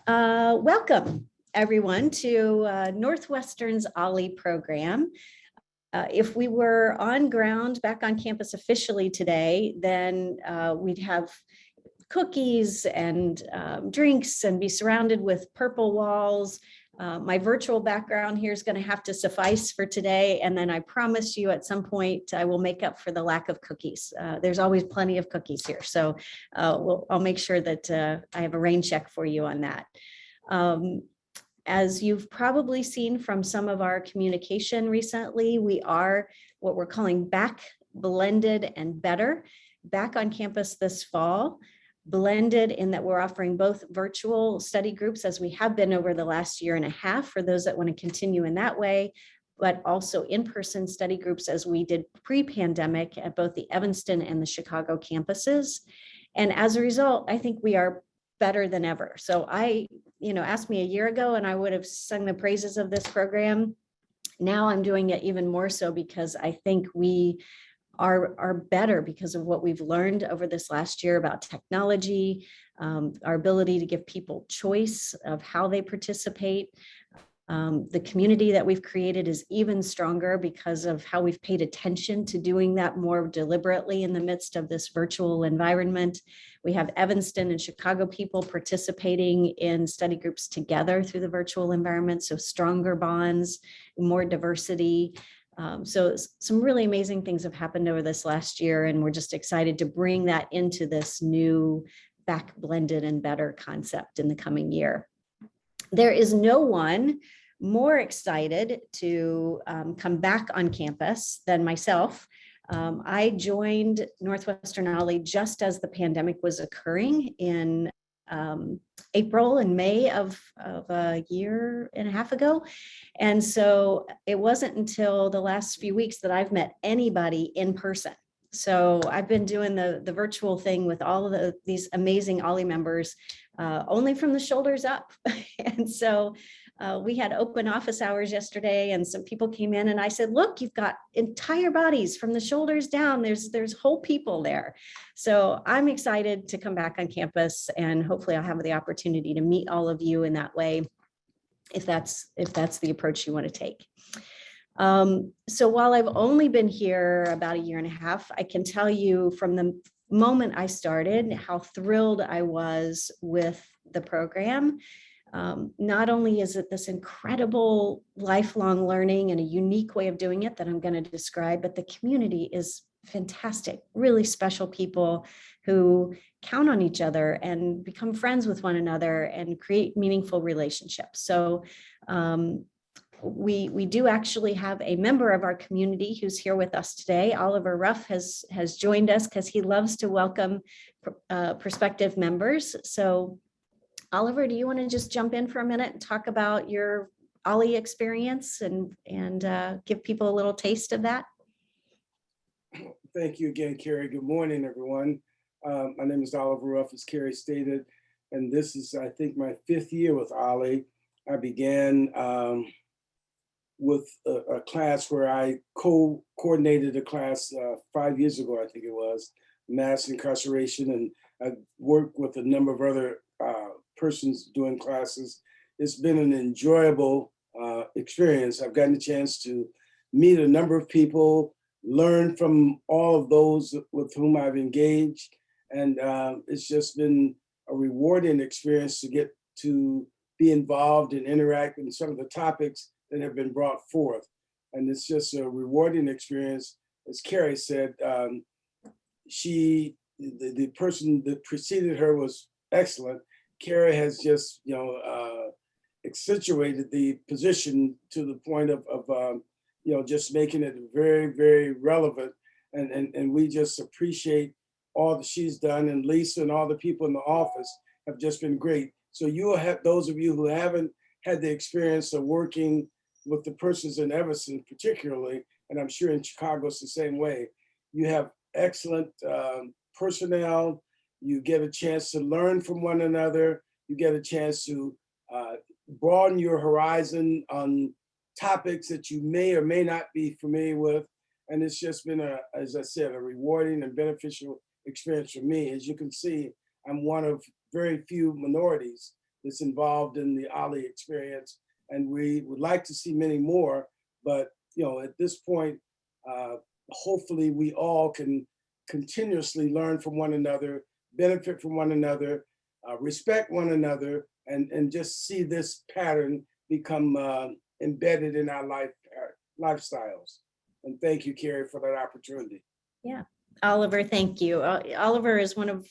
Welcome everyone to Northwestern's OLLI program. If we were on ground back on campus officially today, then we'd have cookies and drinks and be surrounded with purple walls. My virtual background here is going to have to suffice for today. And then I promise you at some point I will make up for the lack of cookies. There's always plenty of cookies here. So I'll make sure that I have a rain check for you on that. As you've probably seen from some of our communication recently, we are what we're calling back blended and better, back on campus this fall. Blended in that we're offering both virtual study groups as we have been over the last year and a half for those that want to continue in that way, but also in-person study groups as we did pre-pandemic at both the Evanston and the Chicago campuses. And as a result, I think we are better than ever. So asked me a year ago and I would have sung the praises of this program. Now I'm doing it even more so because I think we are better because of what we've learned over this last year about technology, our ability to give people choice of how they participate. The community that we've created is even stronger because of how we've paid attention to doing that more deliberately in the midst of this virtual environment. We have Evanston and Chicago people participating in study groups together through the virtual environment, so stronger bonds, more diversity. So some really amazing things have happened over this last year, and we're just excited to bring that into this new back blended and better concept in the coming year. There is no one more excited to come back on campus than myself. I joined Northwestern OLLI just as the pandemic was occurring in April and May of a year and a half ago. And so it wasn't until the last few weeks that I've met anybody in person. So I've been doing the virtual thing with all of these amazing OLLI members, only from the shoulders up. And so we had open office hours yesterday and some people came in and I said, look, you've got entire bodies from the shoulders down. There's whole people there. So I'm excited to come back on campus and hopefully I'll have the opportunity to meet all of you in that way, if that's the approach you want to take. So while I've only been here about a year and a half, I can tell you from the moment I started how thrilled I was with the program. Not only is it this incredible lifelong learning and a unique way of doing it that I'm going to describe, but the community is fantastic, really special people who count on each other and become friends with one another and create meaningful relationships. So we do actually have a member of our community who's here with us today. Oliver Ruff has joined us because he loves to welcome prospective members. So Oliver, do you want to just jump in for a minute and talk about your OLLI experience and give people a little taste of that? Thank you again, Kari. Good morning, everyone. My name is Oliver Ruff, as Kari stated, and this is, I think, my 5th year with OLLI. I began with a class where I co-coordinated a class 5 years ago, I think it was, mass incarceration, and I worked with a number of other persons doing classes. It's been an enjoyable experience. I've gotten a chance to meet a number of people, learn from all of those with whom I've engaged, and it's just been a rewarding experience to get to be involved and interact in some of the topics that have been brought forth. And it's just a rewarding experience. As Kari said, the person that preceded her was excellent. Kari has just, accentuated the position to the point of just making it very, very relevant. And we just appreciate all that she's done, and Lisa and all the people in the office have just been great. So you will have, those of you who haven't had the experience of working with the persons in Evanston particularly, and I'm sure in Chicago it's the same way, you have excellent personnel, you get a chance to learn from one another, you get a chance to broaden your horizon on topics that you may or may not be familiar with. And it's just been, as I said, a rewarding and beneficial experience for me. As you can see, I'm one of very few minorities that's involved in the OLLI experience. And we would like to see many more, but at this point, hopefully we all can continuously learn from one another, benefit from one another, respect one another, and just see this pattern become embedded in our lifestyles. And thank you, Kari, for that opportunity. Yeah. Oliver, thank you. Oliver is one of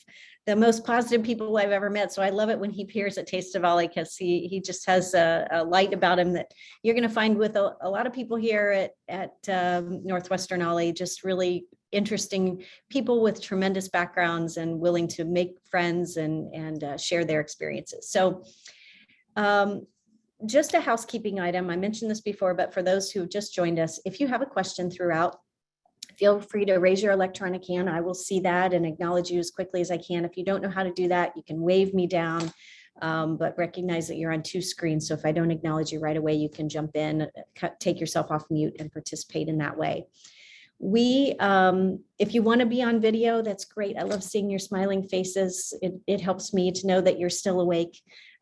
the most positive people I've ever met. So I love it when he appears at Taste of OLLI, because he just has a light about him that you're going to find with a lot of people here at Northwestern OLLI, just really interesting people with tremendous backgrounds and willing to make friends and share their experiences. So just a housekeeping item. I mentioned this before, but for those who just joined us, if you have a question throughout, feel free to raise your electronic hand. I will see that and acknowledge you as quickly as I can. If you don't know how to do that, you can wave me down, but recognize that you're on two screens. So if I don't acknowledge you right away, you can jump in, take yourself off mute and participate in that way. If you want to be on video, that's great. I love seeing your smiling faces. It helps me to know that you're still awake.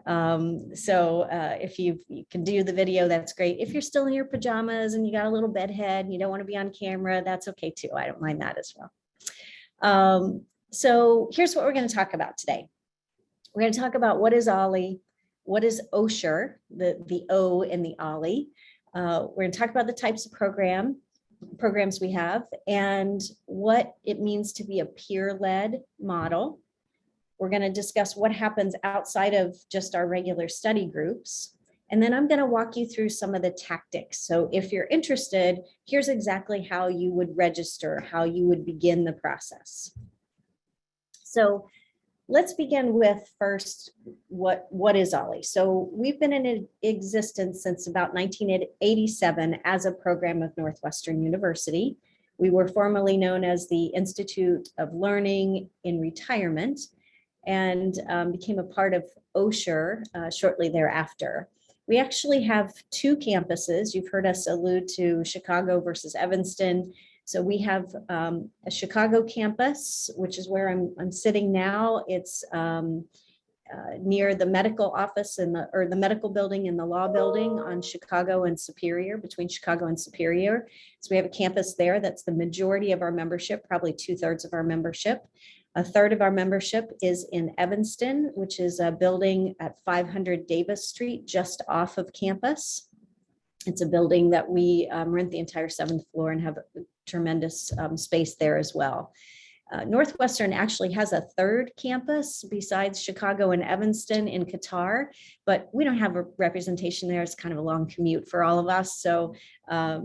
If you can do the video, that's great. If you're still in your pajamas and you got a little bed head and you don't want to be on camera, that's okay too. I don't mind that as well. So here's what we're going to talk about today. We're going to talk about what is OLLI, what is Osher, the O in the OLLI. We're going to talk about the types of programs we have and what it means to be a peer-led model. We're going to discuss what happens outside of just our regular study groups. And then I'm going to walk you through some of the tactics. So if you're interested, here's exactly how you would register, how you would begin the process. So let's begin with first, what is OLLI? So we've been in existence since about 1987 as a program of Northwestern University. We were formerly known as the Institute of Learning in Retirement, and became a part of Osher shortly thereafter. We actually have two campuses. You've heard us allude to Chicago versus Evanston. So we have a Chicago campus, which is where I'm sitting now. It's near the medical office or the medical building and the law building on Chicago and Superior, between Chicago and Superior. So we have a campus there. That's the majority of our membership, probably 2/3 of our membership. A third of our membership is in Evanston, which is a building at 500 Davis Street, just off of campus. It's a building that we rent the entire 7th floor and have a tremendous space there as well. Northwestern actually has a third campus besides Chicago and Evanston in Qatar, but we don't have a representation there. It's kind of a long commute for all of us. So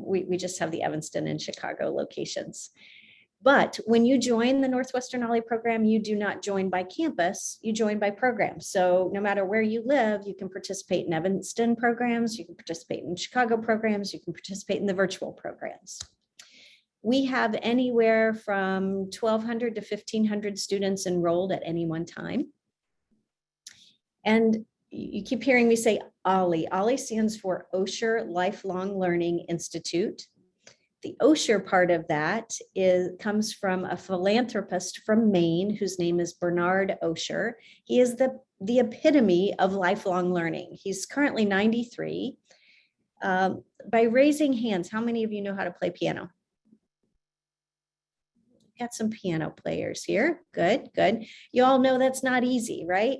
we just have the Evanston and Chicago locations. But when you join the Northwestern OLLI program, you do not join by campus, you join by program. So no matter where you live, you can participate in Evanston programs, you can participate in Chicago programs, you can participate in the virtual programs. We have anywhere from 1,200 to 1,500 students enrolled at any one time. And you keep hearing me say OLLI. OLLI stands for Osher Lifelong Learning Institute. The Osher part of that comes from a philanthropist from Maine whose name is Bernard Osher. He is the epitome of lifelong learning. He's currently 93. By raising hands, how many of you know how to play piano? Got some piano players here. Good, good. You all know that's not easy, right?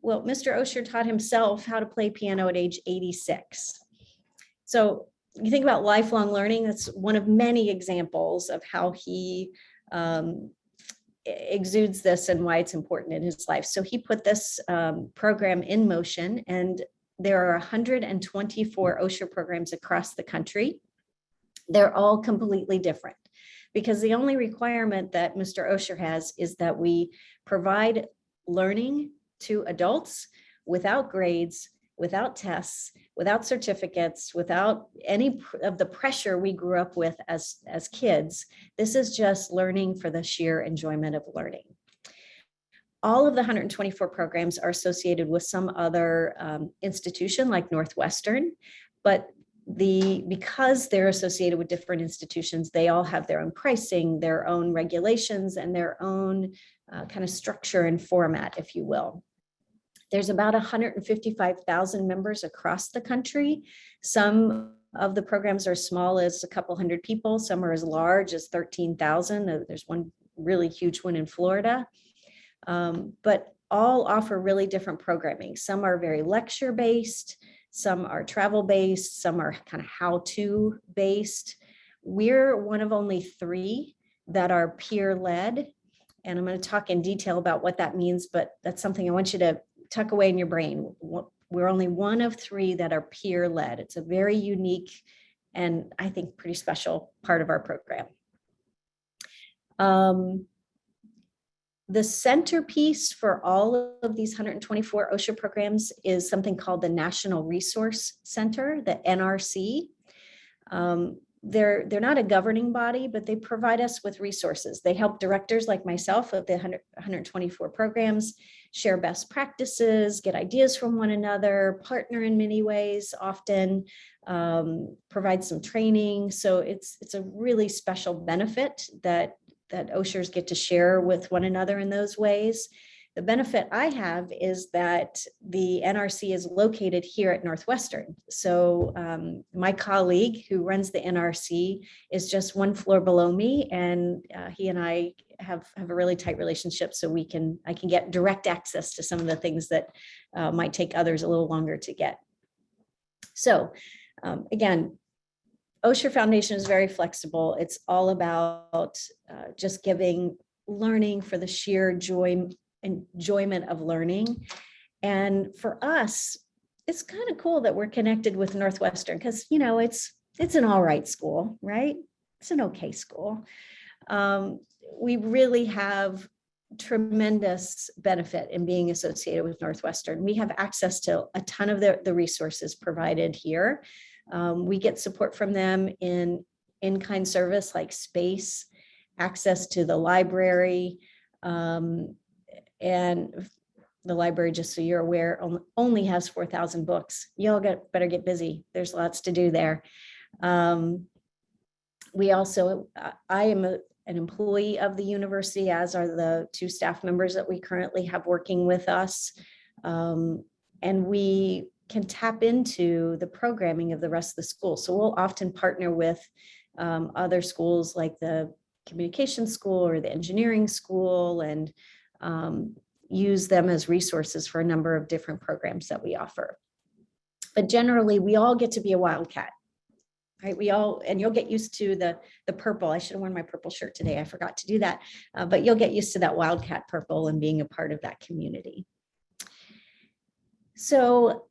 Well, Mr. Osher taught himself how to play piano at age 86. So you think about lifelong learning, that's one of many examples of how he exudes this and why it's important in his life. So he put this program in motion, and there are 124 Osher programs across the country. They're all completely different because the only requirement that Mr. Osher has is that we provide learning to adults without grades, without tests, without certificates, without any of the pressure we grew up with as kids. This is just learning for the sheer enjoyment of learning. All of the 124 programs are associated with some other institution like Northwestern, but because they're associated with different institutions, they all have their own pricing, their own regulations, and their own kind of structure and format, if you will. There's about 155,000 members across the country. Some of the programs are as small as a couple hundred people. Some are as large as 13,000. There's one really huge one in Florida. But all offer really different programming. Some are very lecture based, some are travel based, some are kind of how-to based. We're one of only 3 that are peer led. And I'm going to talk in detail about what that means, but that's something I want you to tuck away in your brain. We're only one of 3 that are peer led. It's a very unique and I think pretty special part of our program. The centerpiece for all of these 124 OSHA programs is something called the National Resource Center, the NRC. They're not a governing body, but they provide us with resources. They help directors like myself of the 124 programs share best practices, get ideas from one another, partner in many ways, often provide some training. So it's a really special benefit that OSHERs get to share with one another in those ways. The benefit I have is that the NRC is located here at Northwestern. So my colleague who runs the NRC is just 1 floor below me, and he and I have a really tight relationship, so I can get direct access to some of the things that might take others a little longer to get. So again, OSHER Foundation is very flexible. It's all about just giving learning for the sheer enjoyment of learning. And for us, it's kind of cool that we're connected with Northwestern because, you know, it's an all right school, right? It's an okay school. We really have tremendous benefit in being associated with Northwestern. We have access to a ton of the resources provided here. We get support from them in-kind service like space, access to the library, and the library, just so you're aware, only has 4,000 books. Y'all better get busy. There's lots to do there. We also, I am an employee of the university, as are the 2 staff members that we currently have working with us. And we can tap into the programming of the rest of the school. So we'll often partner with other schools like the communication school or the engineering school and use them as resources for a number of different programs that we offer. But generally, we all get to be a wildcat, right? And you'll get used to the purple. I should have worn my purple shirt today. I forgot to do that, but you'll get used to that wildcat purple and being a part of that community. So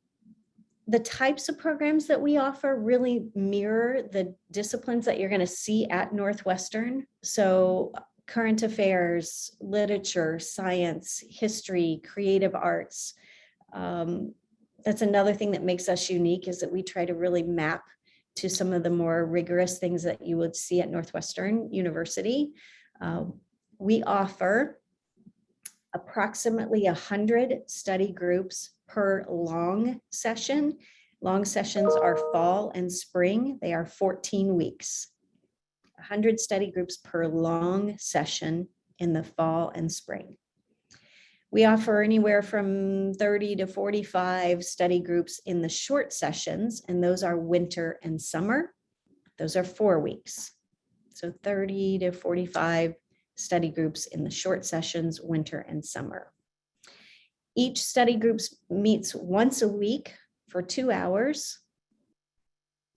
the types of programs that we offer really mirror the disciplines that you're going to see at Northwestern. So current affairs, literature, science, history, creative arts. That's another thing that makes us unique, is that we try to really map to some of the more rigorous things that you would see at Northwestern University. We offer approximately 100 study groups per long session. Long sessions are fall and spring. They are 14 weeks. 100 study groups per long session in the fall and spring. We offer anywhere from 30 to 45 study groups in the short sessions, and those are winter and summer. Those are 4 weeks. So 30 to 45 study groups in the short sessions, winter and summer. Each study group meets once a week for 2 hours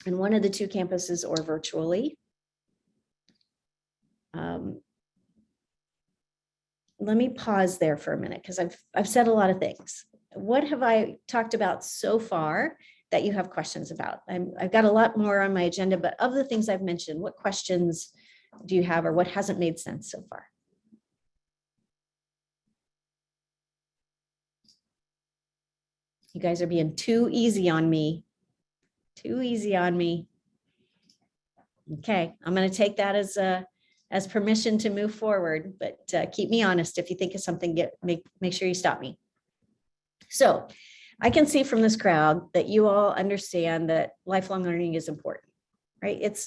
in one of the 2 campuses or virtually. Let me pause there for a minute because I've said a lot of things. What have I talked about so far that you have questions about? I've got a lot more on my agenda, but of the things I've mentioned, what questions do you have, or what hasn't made sense so far? You guys are being too easy on me. Too easy on me. Okay, I'm going to take that as permission to move forward, but keep me honest. If you think of something, make sure you stop me. So I can see from this crowd that you all understand that lifelong learning is important, right?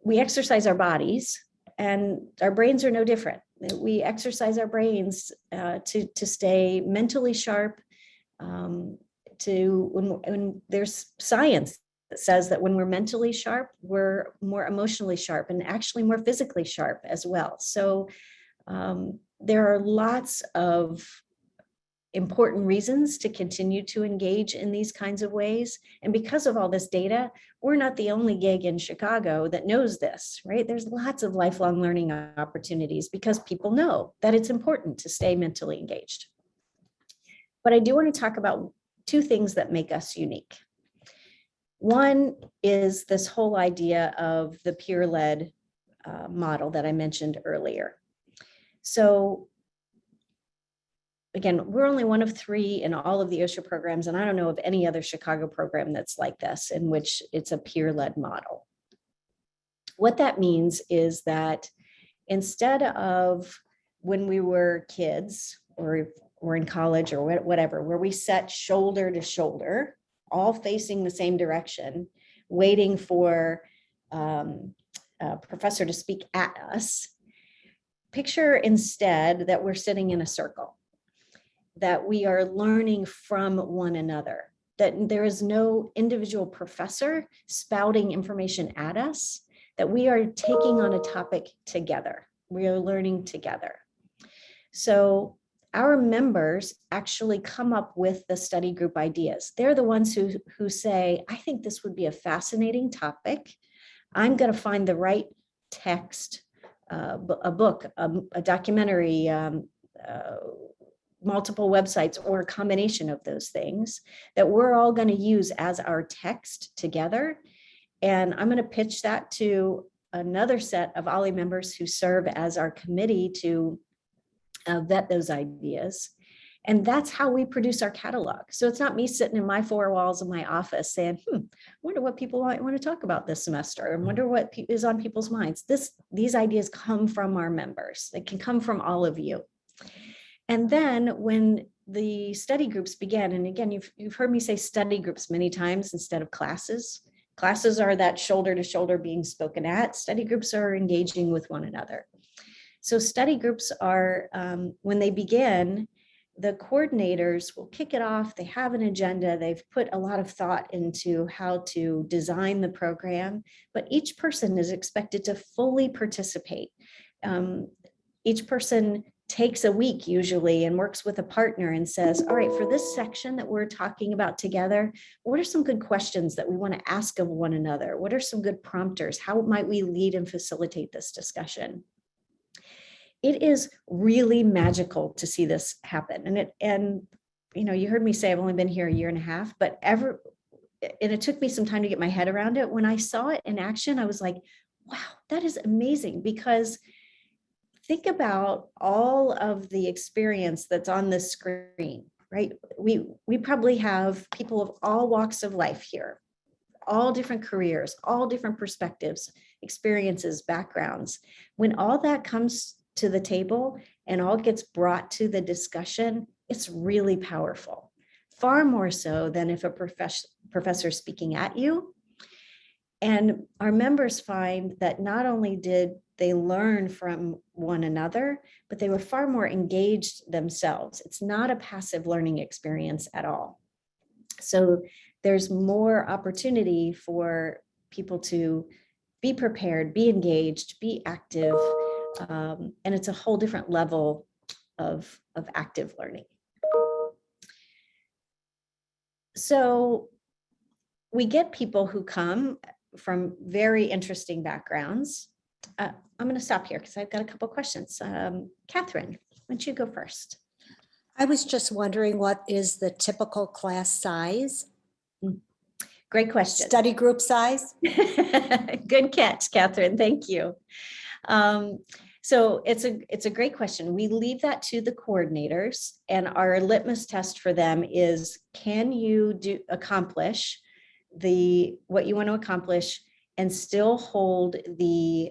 We exercise our bodies, and our brains are no different. We exercise our brains to stay mentally sharp, when there's science that says that when we're mentally sharp, we're more emotionally sharp and actually more physically sharp as well. So there are lots of important reasons to continue to engage in these kinds of ways. And because of all this data, we're not the only gig in Chicago that knows this, right? There's lots of lifelong learning opportunities because people know that it's important to stay mentally engaged. But I do want to talk about two things that make us unique. One is this whole idea of the peer-led model that I mentioned earlier. So again, we're only one of 3 in all of the Osher programs, and I don't know of any other Chicago program that's like this, in which it's a peer-led model. What that means is that instead of when we were kids or in college or whatever, where we sat shoulder to shoulder, all facing the same direction, waiting for a professor to speak at us, picture instead that we're sitting in a circle, that we are learning from one another, that there is no individual professor spouting information at us, that we are taking on a topic together. We are learning together. So our members actually come up with the study group ideas. They're the ones who say, I think this would be a fascinating topic. I'm going to find the right text, a book, a documentary, multiple websites, or a combination of those things that we're all going to use as our text together. And I'm going to pitch that to another set of OLLI members who serve as our committee to vet those ideas. And that's how we produce our catalog. So it's not me sitting in my 4 walls of my office saying, wonder what people want to talk about this semester. I wonder what is on people's minds. These ideas come from our members. They can come from all of you. And then when the study groups began, and again, you've heard me say study groups many times instead of classes. Classes are that shoulder to shoulder being spoken at. Study groups are engaging with one another. So study groups are, when they begin, the coordinators will kick it off. They have an agenda. They've put a lot of thought into how to design the program, but each person is expected to fully participate. Each person takes a week usually and works with a partner and says, all right, for this section that we're talking about together, what are some good questions that we want to ask of one another? What are some good prompters? How might we lead and facilitate this discussion? It is really magical to see this happen. And you heard me say I've only been here a year and a half, but it took me some time to get my head around it. When I saw it in action, I was like, wow, that is amazing, because think about all of the experience that's on this screen, right? We probably have people of all walks of life here, all different careers, all different perspectives, experiences, backgrounds. When all that comes to the table and all gets brought to the discussion, it's really powerful. Far more so than if a professor speaking at you. And our members find that not only did they learn from one another, but they were far more engaged themselves. It's not a passive learning experience at all. So there's more opportunity for people to be prepared, be engaged, be active, and it's a whole different level of active learning. So we get people who come from very interesting backgrounds. I'm going to stop here because I've got a couple questions. Catherine, why don't you go first? I was just wondering, what is the typical class size? Great question. Study group size? Good catch, Catherine. Thank you. So it's a great question. We leave that to the coordinators, and our litmus test for them is, can you accomplish what you want to accomplish and still hold the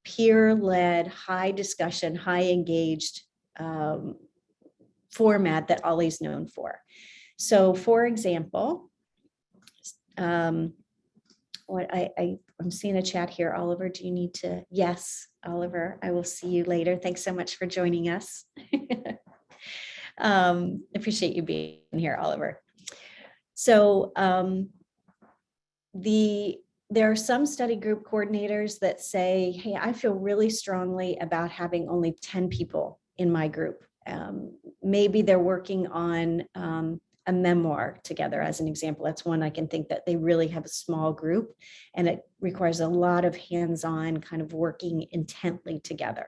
peer-led, high discussion, high engaged format that OLLI's known for. So for example, I'm seeing a chat here. Oliver, do you need to? Yes, Oliver, I will see you later. Thanks so much for joining us. Appreciate you being here, Oliver. So there are some study group coordinators that say, hey, I feel really strongly about having only 10 people in my group. Maybe they're working on a memoir together, as an example. That's one I can think that they really have a small group and it requires a lot of hands-on kind of working intently together.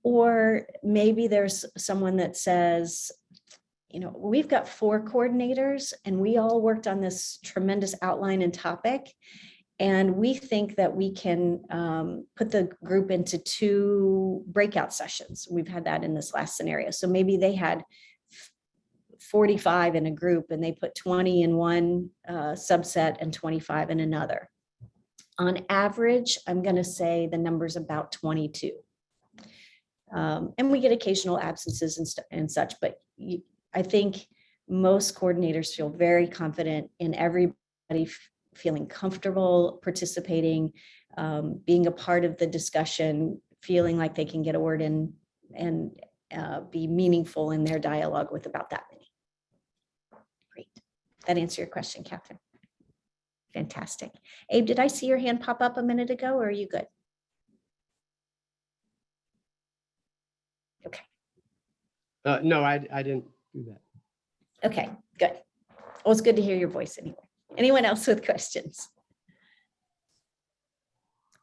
Or maybe there's someone that says, you know, we've got 4 coordinators and we all worked on this tremendous outline and topic. And we think that we can put the group into 2 breakout sessions. We've had that in this last scenario. So maybe they had 45 in a group and they put 20 in one subset and 25 in another. On average, I'm going to say the number's about 22. And we get occasional absences and such, but I think most coordinators feel very confident in everybody feeling comfortable participating, being a part of the discussion, feeling like they can get a word in and be meaningful in their dialogue with about that many. Great. That answer your question, Catherine? Fantastic. Abe, did I see your hand pop up a minute ago, or are you good? Okay. No, I didn't do that. Okay, good. Well, it's good to hear your voice anyway. Anyone else with questions?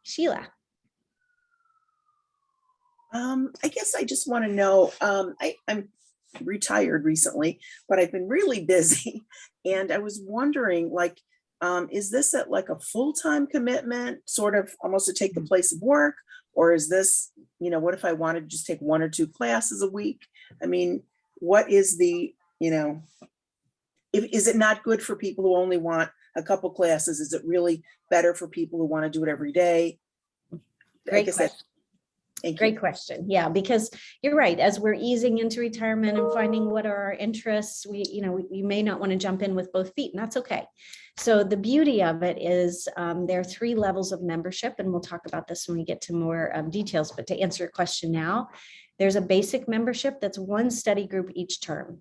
Sheila. I guess I just want to know, I'm retired recently, but I've been really busy. And I was wondering, like, is this at like a full-time commitment, sort of almost to take the place of work? Or is this, you know, what if I wanted to just take 1 or 2 classes a week? I mean, what is the, you know, is it not good for people who only want a couple classes? Is it really better for people who want to do it every day? Great question. Great question. Yeah, because you're right. As we're easing into retirement and finding what are our interests, we may not want to jump in with both feet, and that's okay. So the beauty of it is there are 3 levels of membership, and we'll talk about this when we get to more details. But to answer your question now, there's a basic membership that's 1 study group each term.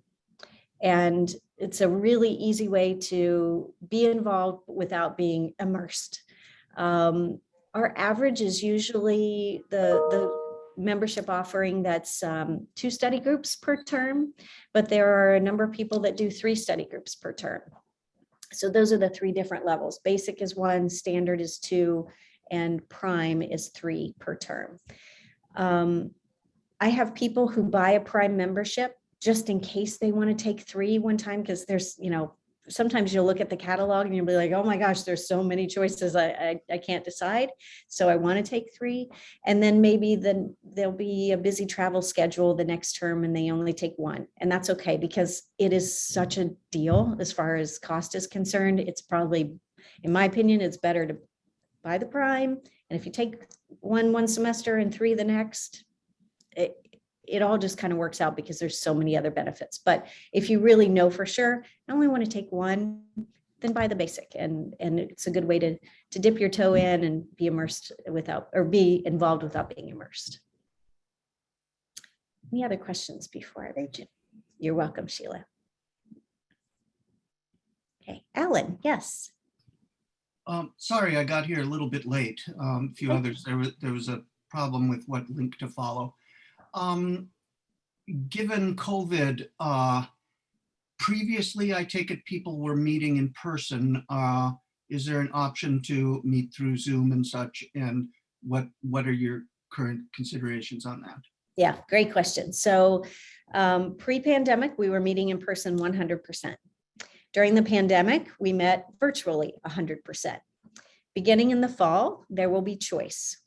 And it's a really easy way to be involved without being immersed. Our average is usually the membership offering that's 2 study groups per term, but there are a number of people that do 3 study groups per term. So those are the 3 different levels. Basic is 1, standard is 2, and prime is 3 per term. I have people who buy a prime membership just in case they want to take 3 one time, because there's, sometimes you'll look at the catalog and you'll be like, oh my gosh, there's so many choices. I can't decide. So I want to take 3. And then maybe there'll be a busy travel schedule the next term and they only take 1. And that's okay, because it is such a deal as far as cost is concerned. It's probably, in my opinion, it's better to buy the prime. And if you take 1 semester and 3 the next, it all just kind of works out because there's so many other benefits. But if you really know for sure, I only want to take 1, then buy the basic. And it's a good way to dip your toe in and be immersed be involved without being immersed. Any other questions before I begin? You're welcome, Sheila. Okay, Alan, yes. Sorry, I got here a little bit late. A few others, there was a problem with what link to follow. Given COVID, previously, I take it people were meeting in person. Is there an option to meet through Zoom and such? And what are your current considerations on that? Yeah, great question. So pre-pandemic, we were meeting in person 100%. During the pandemic, we met virtually 100%. Beginning in the fall, there will be choice.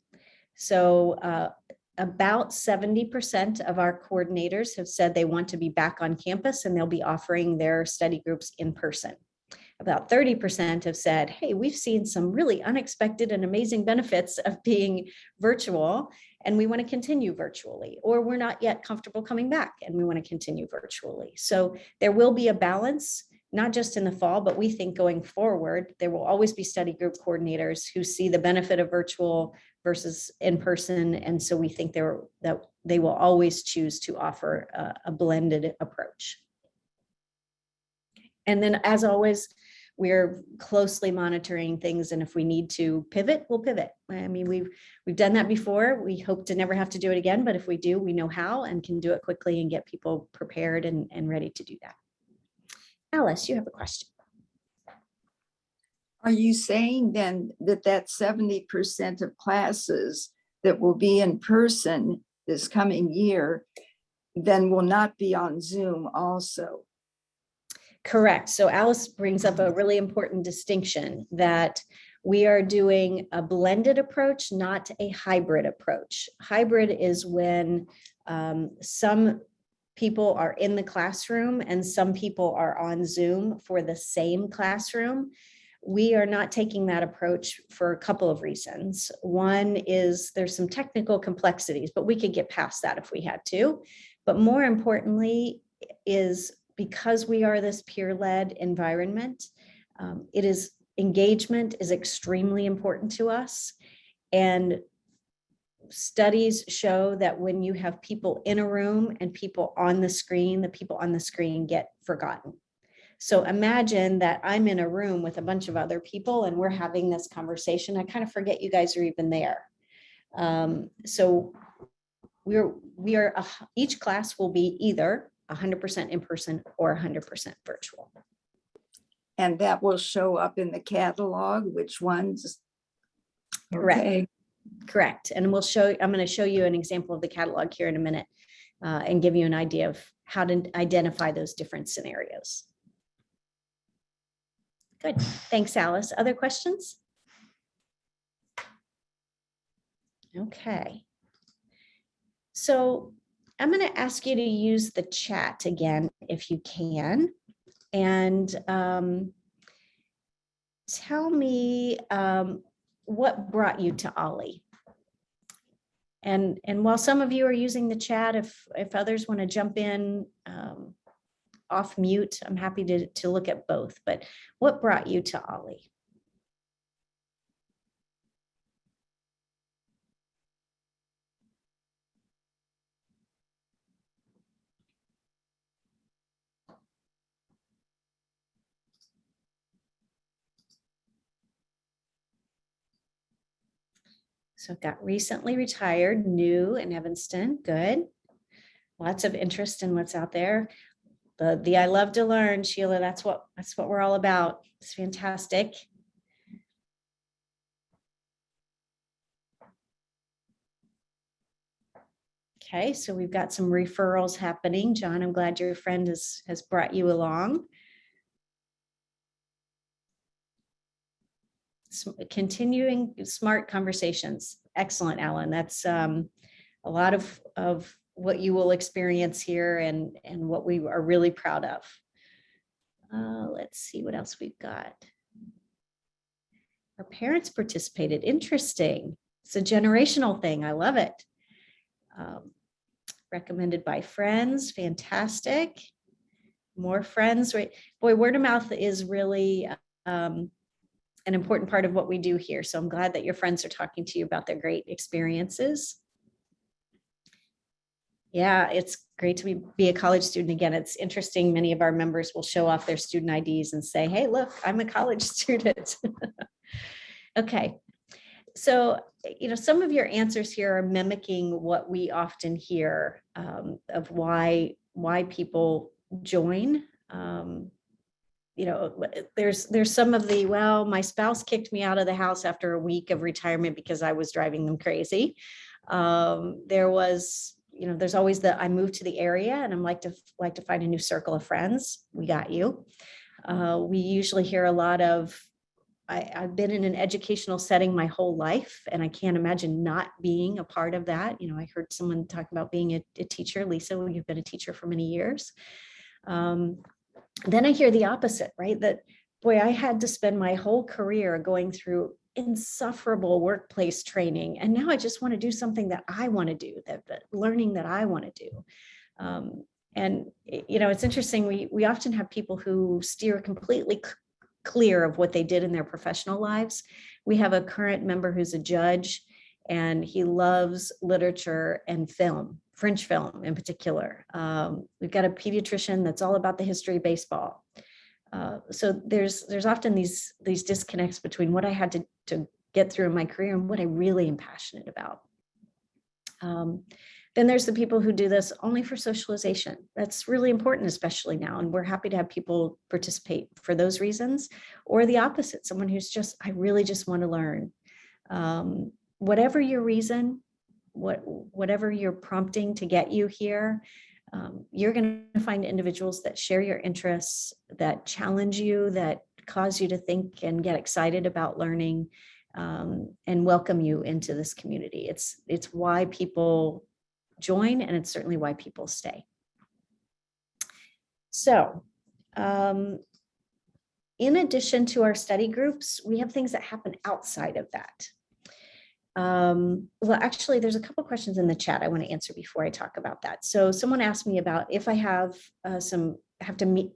So about 70% of our coordinators have said they want to be back on campus and they'll be offering their study groups in person. About 30% have said, hey, we've seen some really unexpected and amazing benefits of being virtual and we want to continue virtually, or we're not yet comfortable coming back and we want to continue virtually. So there will be a balance, not just in the fall, but we think going forward, there will always be study group coordinators who see the benefit of virtual versus in person. And so we think that they will always choose to offer a blended approach. And then, as always, we're closely monitoring things, and if we need to pivot, we'll pivot. I mean, we've done that before. We hope to never have to do it again, but if we do, we know how and can do it quickly and get people prepared and ready to do that. Alice, you have a question. Are you saying then that 70% of classes that will be in person this coming year then will not be on Zoom also? Correct. So Alice brings up a really important distinction, that we are doing a blended approach, not a hybrid approach. Hybrid is when some people are in the classroom and some people are on Zoom for the same classroom. We are not taking that approach for a couple of reasons. One is there's some technical complexities, but we could get past that if we had to. But more importantly is, because we are this peer-led environment, engagement is extremely important to us. And studies show that when you have people in a room and people on the screen, the people on the screen get forgotten. So imagine that I'm in a room with a bunch of other people and we're having this conversation. I kind of forget you guys are even there. So each class will be either 100% in person or 100% virtual. And that will show up in the catalog, which ones? Correct. Okay. Correct. And I'm going to show you an example of the catalog here in a minute and give you an idea of how to identify those different scenarios. Good. Thanks, Alice. Other questions? Okay. So I'm going to ask you to use the chat again, if you can, and tell me what brought you to OLLI. And while some of you are using the chat, if others want to jump in off mute, I'm happy to look at both. But what brought you to OLLI? So got recently retired, new in Evanston, good. Lots of interest in what's out there. The I love to learn, Sheila, that's what we're all about. It's fantastic. Okay, so we've got some referrals happening. John, I'm glad your friend has brought you along. Continuing smart conversations. Excellent, Alan. That's a lot of what you will experience here and what we are really proud of. Let's see what else we've got. Our parents participated. Interesting. It's a generational thing. I love it. Recommended by friends. Fantastic. More friends, right? Boy, word of mouth is really an important part of what we do here. So I'm glad that your friends are talking to you about their great experiences. Yeah, it's great to be a college student again. It's interesting. Many of our members will show off their student IDs and say, hey, look, I'm a college student. Okay. So, some of your answers here are mimicking what we often hear of why people join. There's some of the, well, my spouse kicked me out of the house after a week of retirement because I was driving them crazy. There's always I moved to the area and I'm like to find a new circle of friends. We got you. We usually hear a lot of, I've been in an educational setting my whole life and I can't imagine not being a part of that. I heard someone talk about being a teacher. Lisa, you've been a teacher for many years. Then I hear the opposite, right? That, boy, I had to spend my whole career going through insufferable workplace training. And now I just want to do something that I want to do, that learning that I want to do. It's interesting. We often have people who steer completely clear of what they did in their professional lives. We have a current member who's a judge, and he loves literature and film, French film in particular. We've got a pediatrician that's all about the history of baseball. So there's often these disconnects between what I had to get through in my career and what I really am passionate about. Then there's the people who do this only for socialization. That's really important, especially now. And we're happy to have people participate for those reasons, or the opposite, someone who's just, I really just want to learn. Whatever your reason, whatever you're prompting to get you here, you're going to find individuals that share your interests, that challenge you, that cause you to think and get excited about learning, and welcome you into this community. It's why people join, and it's certainly why people stay. So, in addition to our study groups, we have things that happen outside of that. Well, actually, there's a couple questions in the chat I want to answer before I talk about that. So someone asked me about if I have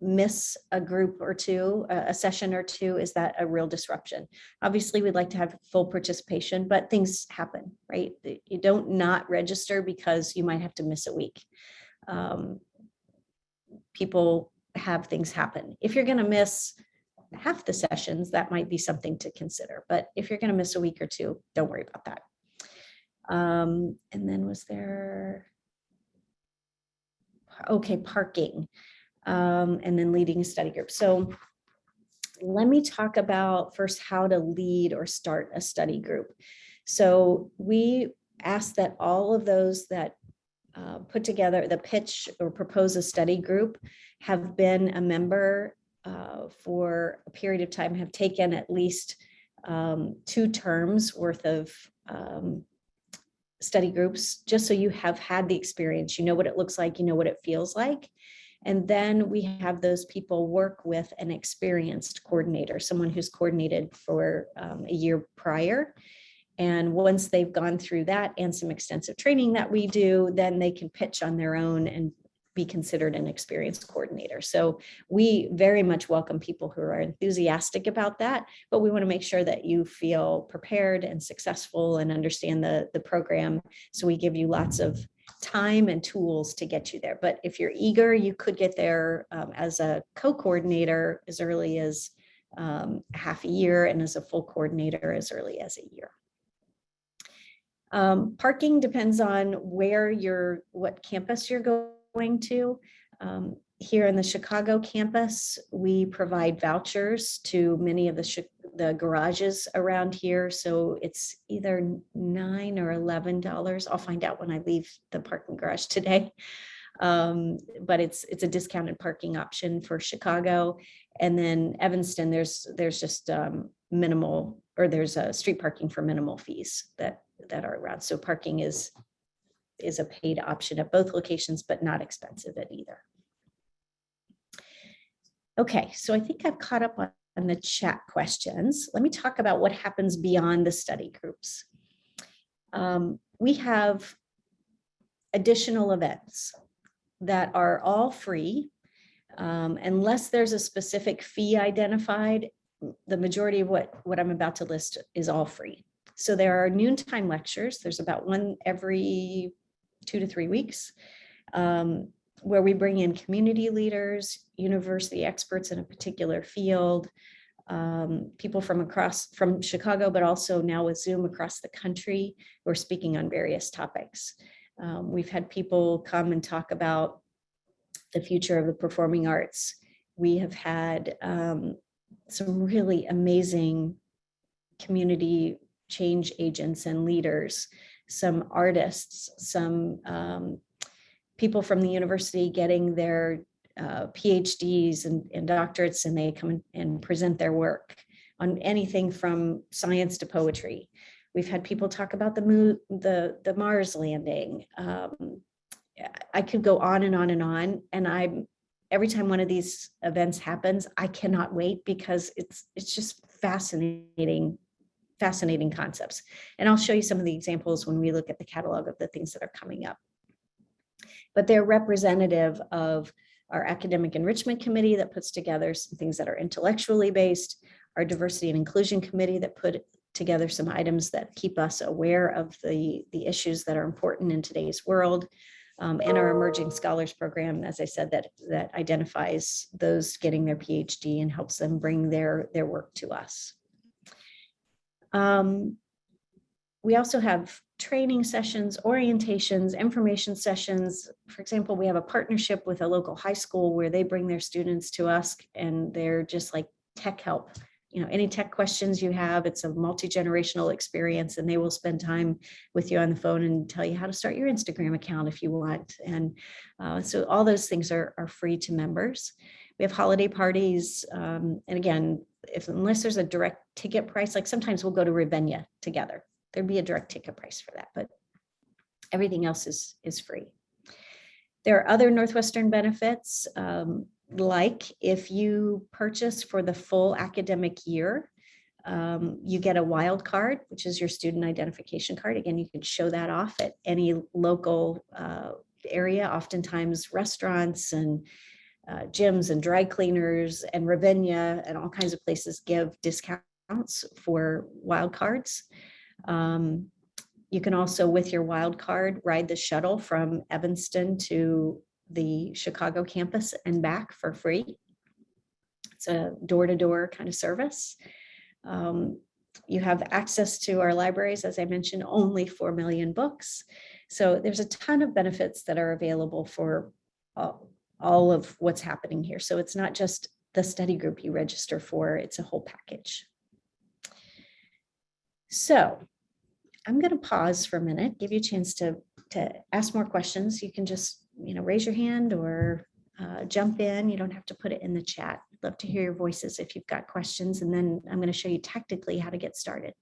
miss a group or two, a session or two, is that a real disruption? Obviously, we'd like to have full participation, but things happen, right? You don't not register because you might have to miss a week. People have things happen. If you're going to miss half the sessions, that might be something to consider. But if you're going to miss a week or two, don't worry about that. And then was there, okay, parking, and then leading a study group. So let me talk about first how to lead or start a study group. So we ask that all of those that put together the pitch or propose a study group have been a member for a period of time, have taken at least 2 terms worth of study groups, just so you have had the experience, you know what it looks like, you know what it feels like. And then we have those people work with an experienced coordinator, someone who's coordinated for a year prior. And once they've gone through that and some extensive training that we do, then they can pitch on their own and be considered an experienced coordinator. So we very much welcome people who are enthusiastic about that, but we want to make sure that you feel prepared and successful and understand the program. So we give you lots of time and tools to get you there. But if you're eager, you could get there as a co-coordinator as early as half a year, and as a full coordinator as early as a year. Parking depends on what campus you're going to. Here in the Chicago campus, we provide vouchers to many of the garages around here. So it's either $9 or $11. I'll find out when I leave the parking garage today. But it's a discounted parking option for Chicago. And then Evanston, there's just minimal, or there's a street parking for minimal fees that are around. So parking is a paid option at both locations, but not expensive at either. Okay, so I think I've caught up on the chat questions. Let me talk about what happens beyond the study groups. We have additional events that are all free. Unless there's a specific fee identified, the majority of what I'm about to list is all free. So there are noontime lectures. There's about one every 2 to 3 weeks, where we bring in community leaders, university experts in a particular field, people from Chicago, but also now with Zoom across the country, who are speaking on various topics. We've had people come and talk about the future of the performing arts. We have had some really amazing community change agents and leaders, some artists, some people from the university getting their PhDs and doctorates, and they come and present their work on anything from science to poetry. We've had people talk about the Mars landing. I could go on and on and on. And every time one of these events happens, I cannot wait, because it's just fascinating concepts. And I'll show you some of the examples when we look at the catalog of the things that are coming up. But they're representative of our academic enrichment committee that puts together some things that are intellectually based, our diversity and inclusion committee that together some items that keep us aware of the issues that are important in today's world. And our Emerging Scholars Program, as I said, that identifies those getting their PhD and helps them bring their work to us. We also have training sessions, orientations, information sessions. For example, we have a partnership with a local high school where they bring their students to us and they're just like tech help. You know, any tech questions you have, it's a multi-generational experience, and they will spend time with you on the phone and tell you how to start your Instagram account if you want. And so all those things are free to members. We have holiday parties. And again, unless there's a direct ticket price, like sometimes we'll go to Ravinia together. There'd be a direct ticket price for that, but everything else is free. There are other Northwestern benefits, like if you purchase for the full academic year, you get a wild card, which is your student identification card. Again, you can show that off at any local area, oftentimes restaurants and gyms and dry cleaners and Ravinia and all kinds of places give discounts for wild cards. You can also, with your wild card, ride the shuttle from Evanston to the Chicago campus and back for free. It's a door-to-door kind of service. You have access to our libraries, as I mentioned, only 4 million books. So there's a ton of benefits that are available for all of what's happening here. So it's not just the study group you register for, it's a whole package. So I'm going to pause for a minute, give you a chance to ask more questions. You can just, raise your hand or jump in. You don't have to put it in the chat. I'd love to hear your voices if you've got questions, and then I'm going to show you tactically how to get started.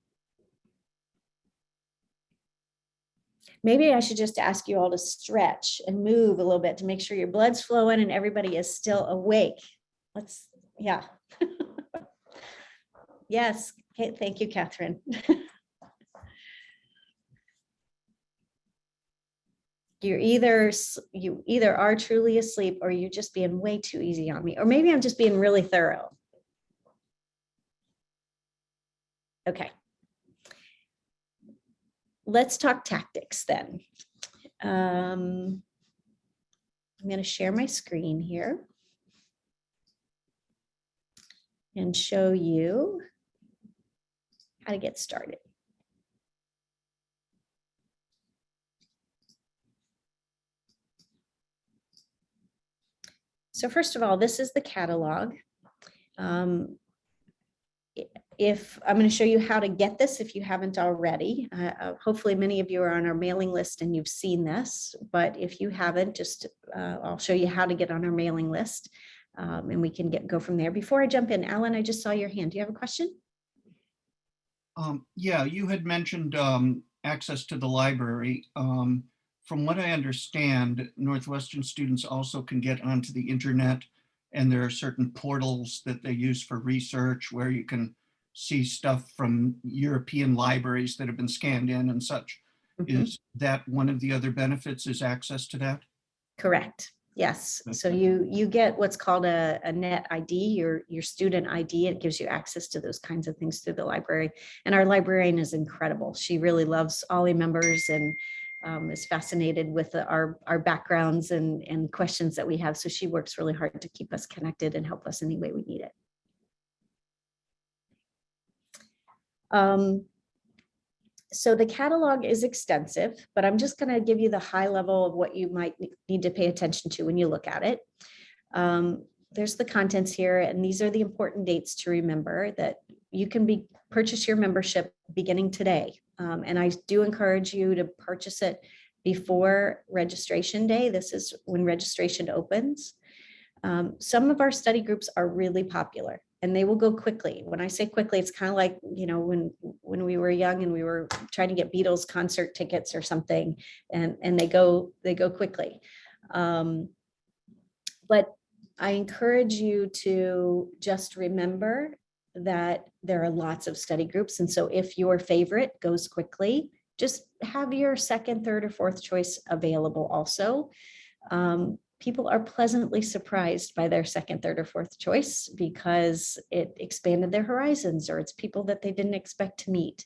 Maybe I should just ask you all to stretch and move a little bit to make sure your blood's flowing and everybody is still awake. Yeah. Yes. Okay, thank you, Catherine. You either are truly asleep or you're just being way too easy on me, or maybe I'm just being really thorough. Okay. Let's talk tactics then. I'm going to share my screen here and show you how to get started. So first of all, this is the catalog. If I'm going to show you how to get this, if you haven't already, hopefully many of you are on our mailing list and you've seen this, but if you haven't, just I'll show you how to get on our mailing list, and we can go from there. Before I jump in, Alan, I just saw your hand. Do you have a question? Yeah, you had mentioned access to the library. From what I understand, Northwestern students also can get onto the internet, and there are certain portals that they use for research where you can see stuff from European libraries that have been scanned in and such. Mm-hmm. Is that one of the other benefits, is access to that? Correct. Yes. So you get what's called a net ID, your student ID. It gives you access to those kinds of things through the library. And our librarian is incredible. She really loves OLLI members and is fascinated with our backgrounds and questions that we have. So she works really hard to keep us connected and help us any way we need it. So the catalog is extensive, but I'm just going to give you the high level of what you might need to pay attention to when you look at it. There's the contents here, and these are the important dates to remember that you can purchase your membership beginning today. And I do encourage you to purchase it before registration day. This is when registration opens. Some of our study groups are really popular and they will go quickly. When I say quickly, it's kind of like, when we were young and we were trying to get Beatles concert tickets or something, and they go quickly. But I encourage you to just remember that there are lots of study groups. And so if your favorite goes quickly, just have your second, third, or fourth choice available also. people are pleasantly surprised by their second, third, or fourth choice because it expanded their horizons, or it's people that they didn't expect to meet.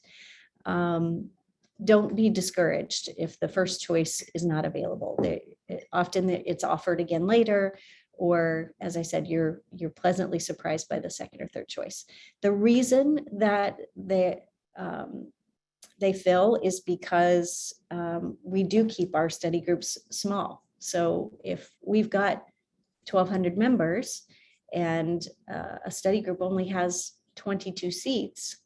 Don't be discouraged if the first choice is not available. Often it's offered again later, or as I said, you're pleasantly surprised by the second or third choice. The reason that they fill is because we do keep our study groups small. So if we've got 1,200 members and a study group only has 22 seats,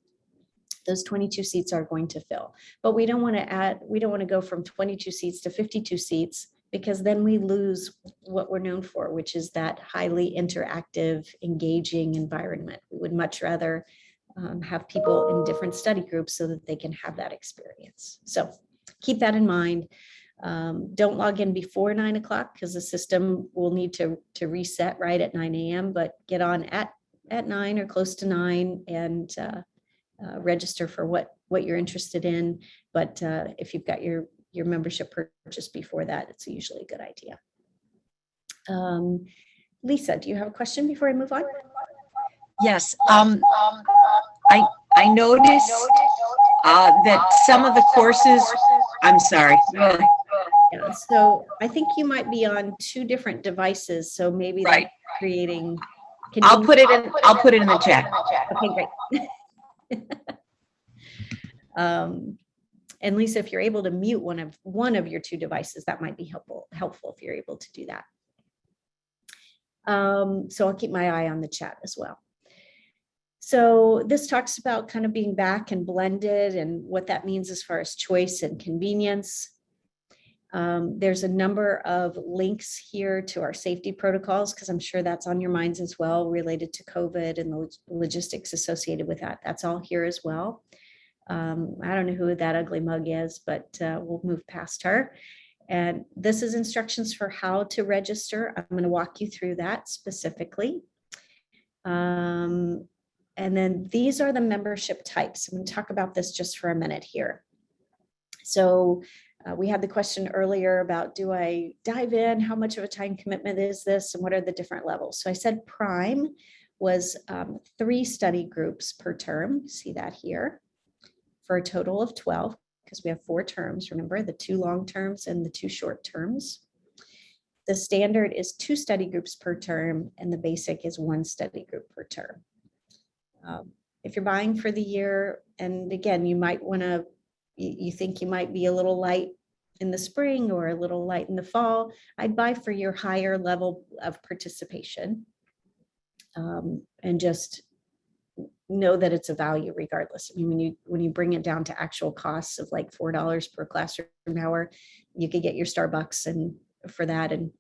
those 22 seats are going to fill. But we don't want to go from 22 seats to 52 seats, because then we lose what we're known for, which is that highly interactive, engaging environment. We would much rather have people in different study groups so that they can have that experience. So keep that in mind. Don't log in before 9 o'clock because the system will need to reset right at 9 a.m. But get on at 9 or close to 9 and register for what you're interested in. But if you've got your membership purchased before that, it's usually a good idea. Lisa, do you have a question before I move on? Yes, I noticed that some of the courses, I'm sorry. Yeah, so I think you might be on 2 different devices, so maybe Right. that's creating. I'll put it in the chat. Okay, great. And Lisa, if you're able to mute one of your 2 devices, that might be helpful if you're able to do that. So I'll keep my eye on the chat as well. So this talks about kind of being back and blended and what that means as far as choice and convenience. There's a number of links here to our safety protocols, because I'm sure that's on your minds as well, related to COVID and the logistics associated with that. That's all here as well. I don't know who that ugly mug is, but we'll move past her. And this is instructions for how to register. I'm going to walk you through that specifically. And then these are the membership types. I'm going to talk about this just for a minute here. So we had the question earlier about, do I dive in? How much of a time commitment is this? And what are the different levels? So I said prime was 3 study groups per term. See that here, for a total of 12, because we have 4 terms. Remember, the 2 long terms and the 2 short terms. The standard is 2 study groups per term, and the basic is 1 study group per term. If you're buying for the year, and again, you might want to, you think you might be a little light in the spring or a little light in the fall, I'd buy for your higher level of participation, and just know that it's a value regardless. I mean, when you bring it down to actual costs of like $4 per classroom hour, you could get your Starbucks and for that and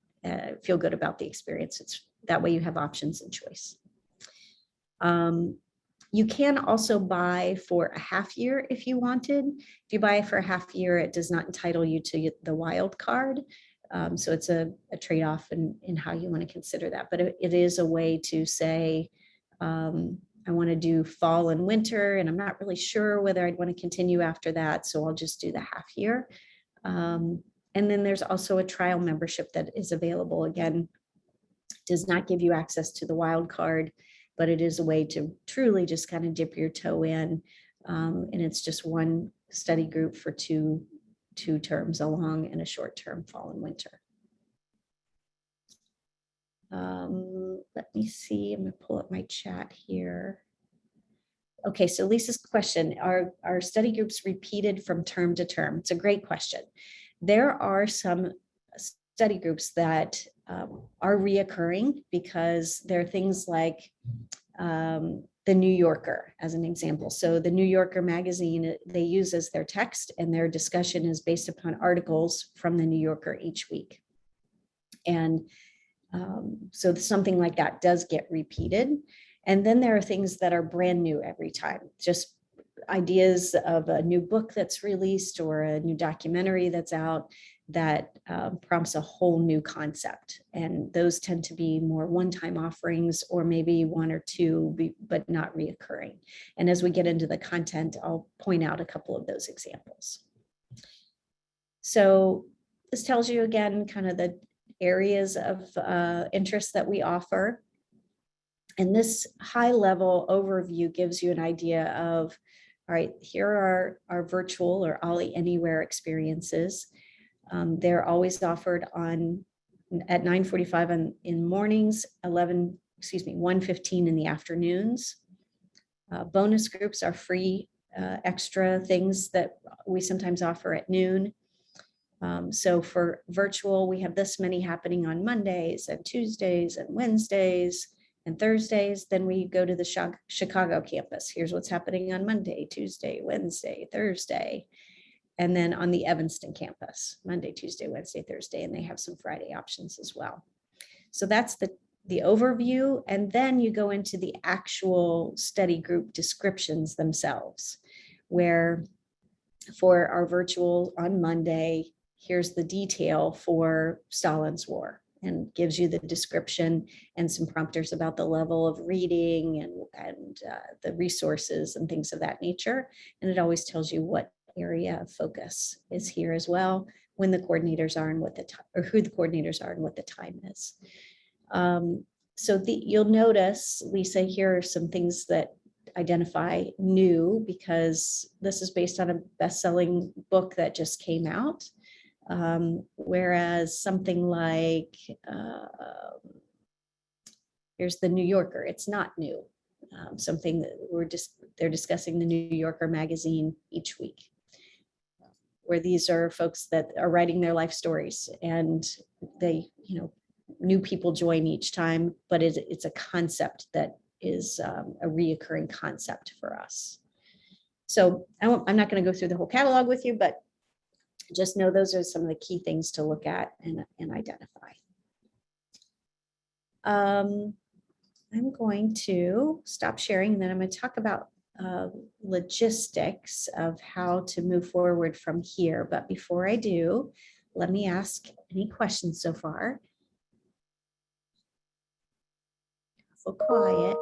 feel good about the experience. It's that way you have options and choice. You can also buy for a half year if you wanted. If you buy for a half year, it does not entitle you to the wild card. So it's a trade-off in how you want to consider that. But it is a way to say, I want to do fall and winter, and I'm not really sure whether I'd want to continue after that. So I'll just do the half year. And then there's also a trial membership that is available. Again, does not give you access to the wild card, but it is a way to truly just kind of dip your toe in. And it's just 1 study group for two terms, a long and a short term, fall and winter. Let me see, I'm gonna pull up my chat here. Okay, so Lisa's question, are study groups repeated from term to term? It's a great question. There are some study groups that are reoccurring because there are things like the New Yorker as an example. So the New Yorker magazine, they use as their text, and their discussion is based upon articles from the New Yorker each week. And so something like that does get repeated. And then there are things that are brand new every time, just ideas of a new book that's released or a new documentary that's out that prompts a whole new concept. And those tend to be more one-time offerings, or maybe 1 or 2, but not reoccurring. And as we get into the content, I'll point out a couple of those examples. So this tells you again, kind of the areas of interest that we offer. And this high level overview gives you an idea of, all right, here are our virtual or OLLI Anywhere experiences. They're always offered at 9:45 in mornings, 1:15 in the afternoons. Bonus groups are free extra things that we sometimes offer at noon. So for virtual, we have this many happening on Mondays and Tuesdays and Wednesdays and Thursdays. Then we go to the Chicago campus. Here's what's happening on Monday, Tuesday, Wednesday, Thursday. And then on the Evanston campus, Monday, Tuesday, Wednesday, Thursday, and they have some Friday options as well. So that's the overview. And then you go into the actual study group descriptions themselves, where for our virtual on Monday, here's the detail for Stalin's War, and gives you the description and some prompters about the level of reading and the resources and things of that nature. And it always tells you what area of focus is here as well, when the coordinators are and what the time, or who the coordinators are and what the time is. So you'll notice, Lisa, here are some things that identify new, because this is based on a best-selling book that just came out. Whereas something like, here's the New Yorker, it's not new. Something that they're discussing the New Yorker magazine each week, where these are folks that are writing their life stories, and they, new people join each time, but it's a concept that is a reoccurring concept for us. So I'm not going to go through the whole catalog with you, but just know those are some of the key things to look at and identify. I'm going to stop sharing, and then I'm going to talk about logistics of how to move forward from here. But before I do, let me ask any questions so far. So quiet.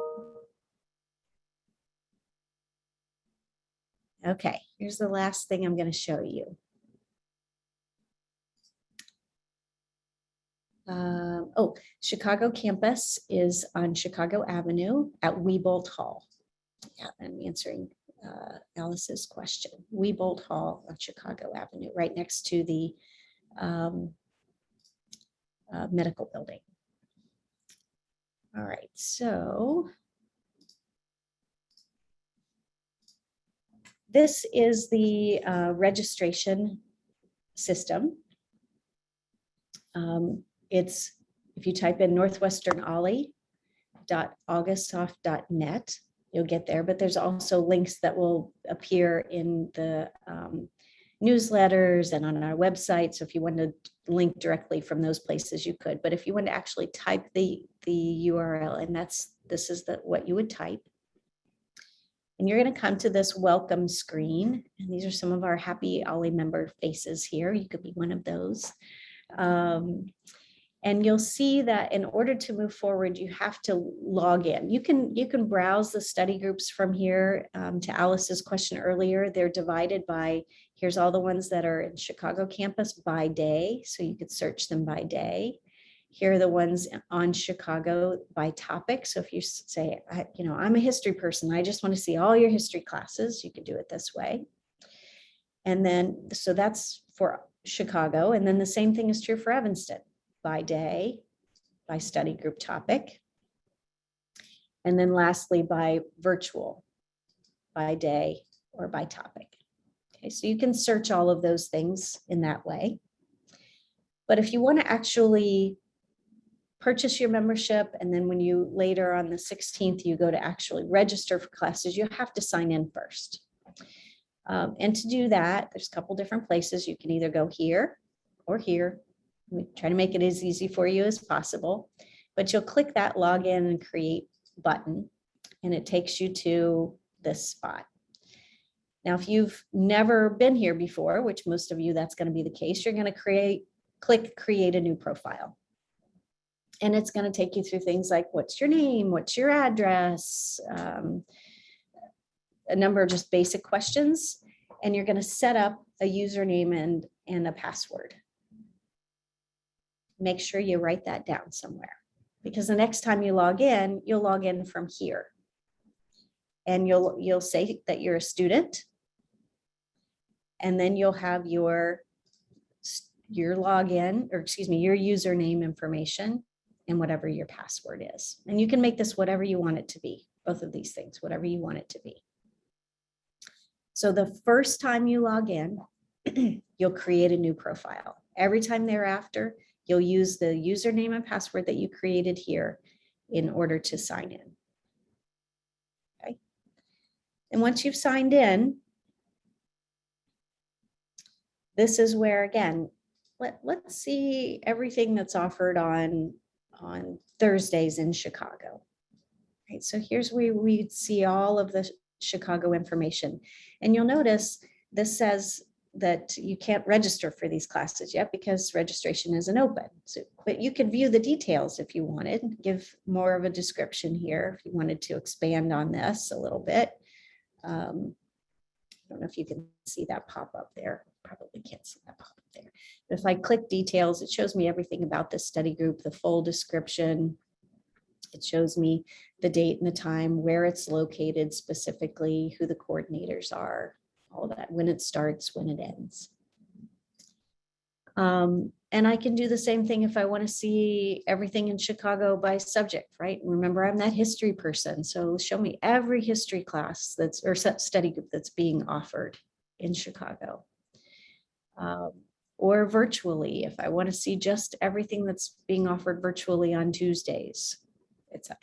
Okay, here's the last thing I'm going to show you. Chicago campus is on Chicago Avenue at Wiebold Hall. Yeah, I'm answering Alice's question. Wiebold Hall on Chicago Avenue, right next to the medical building. All right, so this is the registration system. It's, if you type in northwesternolli.augustsoft.net, you'll get there, but there's also links that will appear in the newsletters and on our website. So if you want to link directly from those places, you could. But if you want to actually type the URL, and this is what you would type. And you're going to come to this welcome screen. And these are some of our happy OLLI member faces here. You could be one of those. And you'll see that in order to move forward, you have to log in. You can browse the study groups from here. To Alice's question earlier, they're divided by, here's all the ones that are in Chicago campus by day. So you could search them by day. Here are the ones on Chicago by topic. So if you say, I'm a history person, I just want to see all your history classes, you could do it this way. And then, so that's for Chicago. And then the same thing is true for Evanston, by day, by study group topic. And then lastly, by virtual, by day, or by topic. Okay, so you can search all of those things in that way. But if you want to actually purchase your membership, and then when you later on the 16th, you go to actually register for classes, you have to sign in first. And to do that, there's a couple different places. You can either go here or here. We try to make it as easy for you as possible, but you'll click that login and create button, and it takes you to this spot. Now, if you've never been here before, which most of you, that's going to be the case, you're going to click create a new profile. And it's going to take you through things like, what's your name? What's your address? A number of just basic questions. And you're going to set up a username and a password. make sure you write that down somewhere, because the next time you log in, you'll log in from here. And you'll say that you're a student. And then you'll have your login, or excuse me, your username information and whatever your password is. And you can make this whatever you want it to be, both of these things, whatever you want it to be. So the first time you log in, you'll create a new profile. Every time thereafter, you'll use the username and password that you created here in order to sign in. Okay. And once you've signed in, this is where, again, let's see everything that's offered on Thursdays in Chicago. Right, so here's where we see all of the Chicago information. And you'll notice this says that you can't register for these classes yet because registration isn't open. So, but you could view the details if you wanted, give more of a description here if you wanted to expand on this a little bit. I don't know if you can see that pop up there. Probably can't see that pop up there. But if I click details, it shows me everything about this study group, the full description. It shows me the date and the time, where it's located specifically, who the coordinators are, all that, when it starts, when it ends. And I can do the same thing if I want to see everything in Chicago by subject, right? Remember, I'm that history person. So show me every history class that's, or study group that's being offered in Chicago. Or virtually, if I want to see just everything that's being offered virtually on Tuesdays, etc.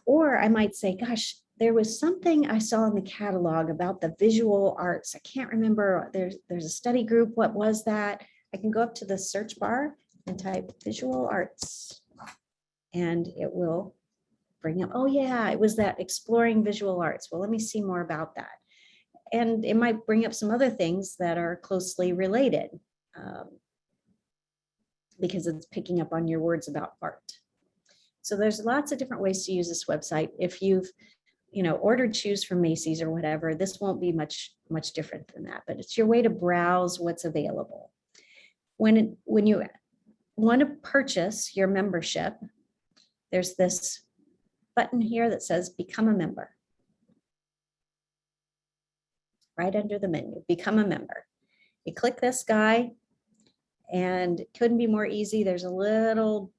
Or I might say, gosh, there was something I saw in the catalog about the visual arts. I can't remember, there's a study group, what was that? I can go up to the search bar and type visual arts, and it will bring up, oh yeah, it was that exploring visual arts. Well, let me see more about that. And it might bring up some other things that are closely related because it's picking up on your words about art. So there's lots of different ways to use this website. If you've ordered shoes from Macy's or whatever, this won't be much different than that, but it's your way to browse what's available. When you want to purchase your membership, there's this button here that says become a member. Right under the menu, become a member. You click this guy and it couldn't be more easy. There's a little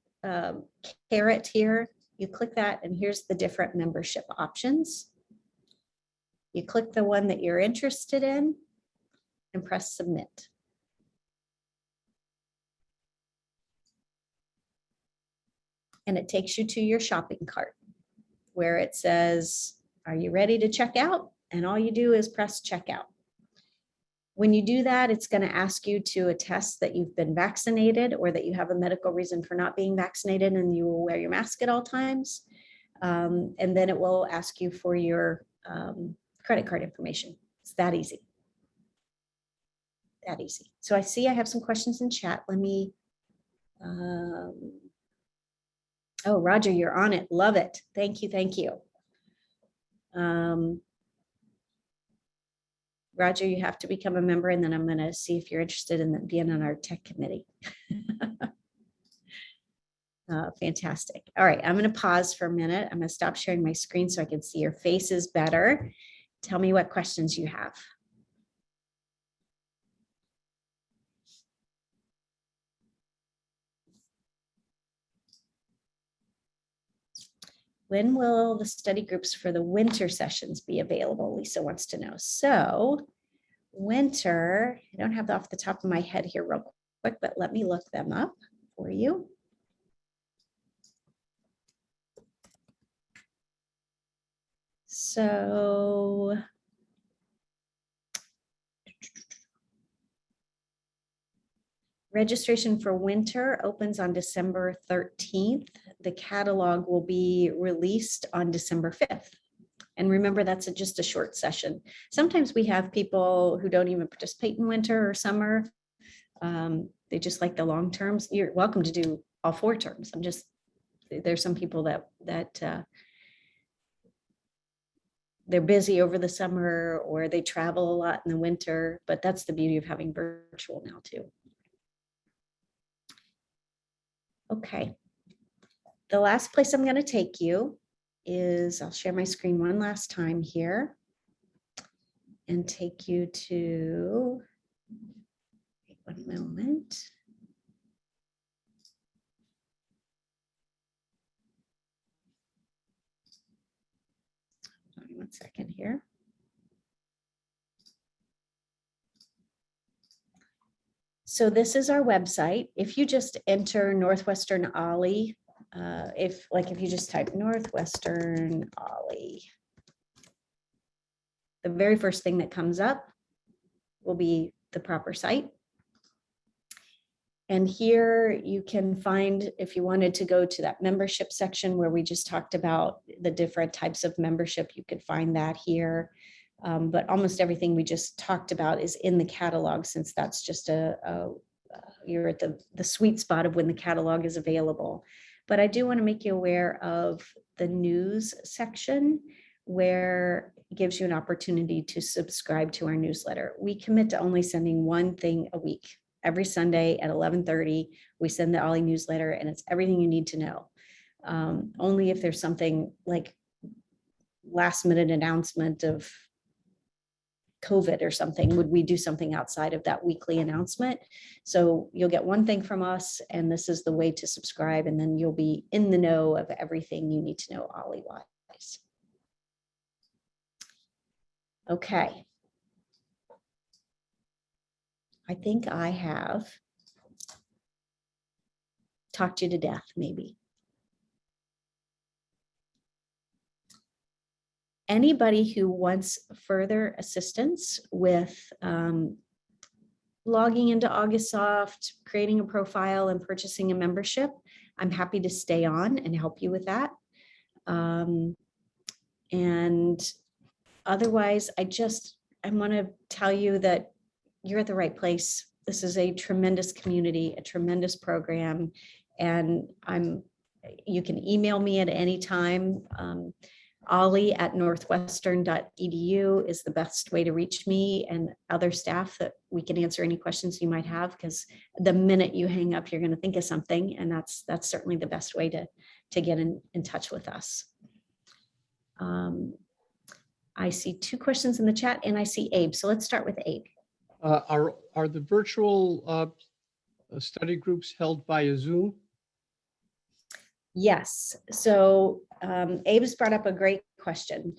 caret here. You click that and here's the different membership options. You click the one that you're interested in and press submit. And it takes you to your shopping cart where it says, are you ready to check out? And all you do is press checkout. When you do that, it's going to ask you to attest that you've been vaccinated or that you have a medical reason for not being vaccinated and you will wear your mask at all times. And then it will ask you for your credit card information. It's that easy. That easy. So I see I have some questions in chat. Let me, oh, Roger, you're on it. Love it. Thank you. Thank you. Roger, you have to become a member, and then I'm going to see if you're interested in being on our tech committee. Fantastic. All right, I'm going to pause for a minute. I'm going to stop sharing my screen so I can see your faces better. Tell me what questions you have. When will the study groups for the winter sessions be available? Lisa wants to know. So winter, I don't have that off the top of my head here real quick, but let me look them up for you. So registration for winter opens on December 13th. The catalog will be released on December 5th. And remember, that's just a short session. Sometimes we have people who don't even participate in winter or summer. They just like the long terms. You're welcome to do all 4 terms. There's some people that they're busy over the summer or they travel a lot in the winter, but that's the beauty of having virtual now too. Okay. The last place I'm going to take you is, I'll share my screen one last time here and take you to, wait one moment. Hold on one second here. So this is our website. If you just enter Northwestern OLLI, if you just type Northwestern OLLI, the very first thing that comes up will be the proper site. And here you can find, if you wanted to go to that membership section where we just talked about the different types of membership, you could find that here. But almost everything we just talked about is in the catalog, since that's just you're at the sweet spot of when the catalog is available. But I do want to make you aware of the news section, where it gives you an opportunity to subscribe to our newsletter. We commit to only sending one thing a week. Every Sunday at 11:30, we send the OLLI newsletter, and it's everything you need to know. Only if there's something like last minute announcement of COVID or something would we do something outside of that weekly announcement. So you'll get one thing from us, and this is the way to subscribe, and then you'll be in the know of everything you need to know OLLI-wise. Okay. I think I have talked you to death, maybe. Anybody who wants further assistance with logging into Augustsoft, creating a profile, and purchasing a membership, I'm happy to stay on and help you with that. And otherwise, I want to tell you that you're at the right place. This is a tremendous community, a tremendous program, and you can email me at any time. olli@northwestern.edu is the best way to reach me and other staff, that we can answer any questions you might have, because the minute you hang up, you're going to think of something, and that's certainly the best way to get in touch with us. I see 2 questions in the chat, and I see Abe. So let's start with Abe. Are the virtual study groups held via Zoom? Yes. So Abe's brought up a great question.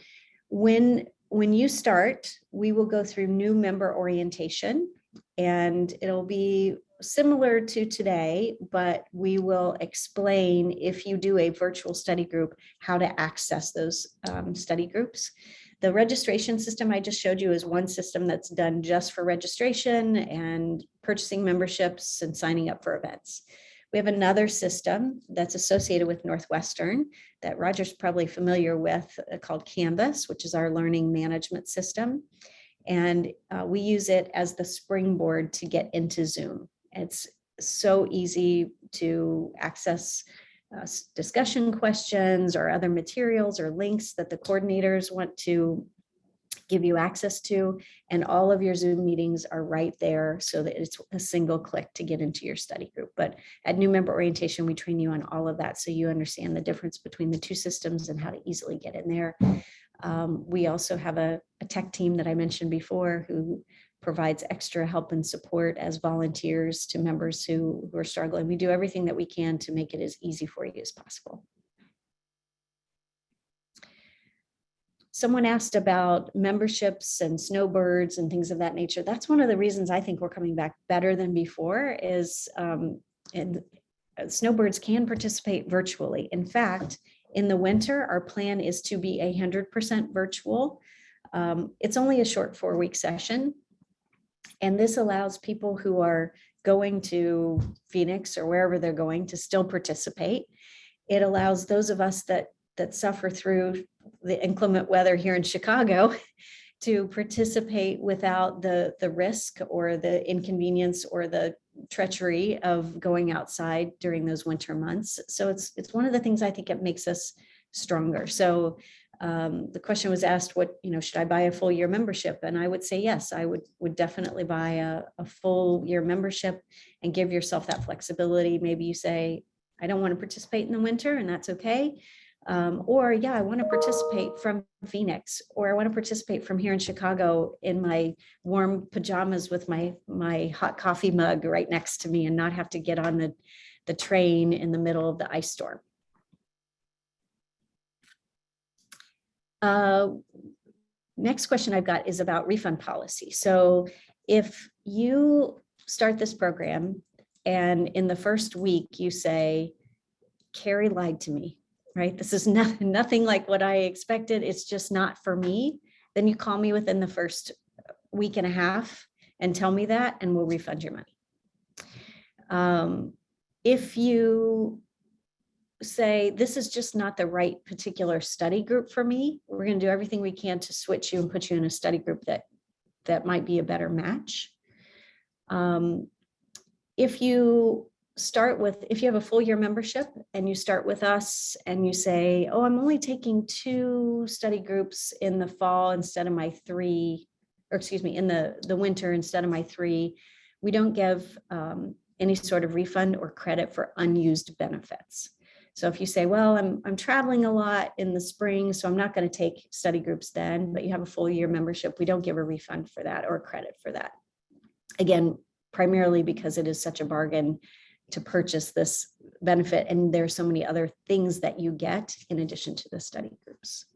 When you start, we will go through new member orientation, and it'll be similar to today, but we will explain, if you do a virtual study group, how to access those study groups. The registration system I just showed you is one system that's done just for registration and purchasing memberships and signing up for events. We have another system that's associated with Northwestern that Roger's probably familiar with, called Canvas, which is our learning management system. And we use it as the springboard to get into Zoom. It's so easy to access discussion questions or other materials or links that the coordinators want to give you access to, and all of your Zoom meetings are right there, so that it's a single click to get into your study group. But at new member orientation, we train you on all of that, so you understand the difference between the 2 systems and how to easily get in there. We also have a tech team that I mentioned before, who provides extra help and support as volunteers to members who are struggling. We do everything that we can to make it as easy for you as possible. Someone asked about memberships and snowbirds and things of that nature. That's one of the reasons I think we're coming back better than before, is and snowbirds can participate virtually. In fact, in the winter, our plan is to be 100% virtual. It's only a short 4-week session. And this allows people who are going to Phoenix or wherever they're going to still participate. It allows those of us that suffer through the inclement weather here in Chicago to participate without the risk or the inconvenience or the treachery of going outside during those winter months. So it's one of the things I think it makes us stronger. So the question was asked, should I buy a full year membership? And I would say, yes, I would definitely buy a full year membership and give yourself that flexibility. Maybe you say, I don't want to participate in the winter, and that's okay. Or yeah, I want to participate from Phoenix, or I want to participate from here in Chicago in my warm pajamas with my hot coffee mug right next to me and not have to get on the train in the middle of the ice storm. Next question I've got is about refund policy. So if you start this program and in the first week you say, Kari lied to me, right? This is nothing like what I expected. It's just not for me. Then you call me within the first week and a half and tell me that, and we'll refund your money. If you say, this is just not the right particular study group for me, we're going to do everything we can to switch you and put you in a study group that might be a better match. If you have a full year membership and you start with us and you say, oh, I'm only taking 2 study groups in the fall instead of my 3, or excuse me, in the winter instead of my 3, we don't give any sort of refund or credit for unused benefits. So if you say, well, I'm traveling a lot in the spring, so I'm not going to take study groups then, but you have a full year membership, we don't give a refund for that or credit for that. Again, primarily because it is such a bargain to purchase this benefit, and there are so many other things that you get in addition to the study groups.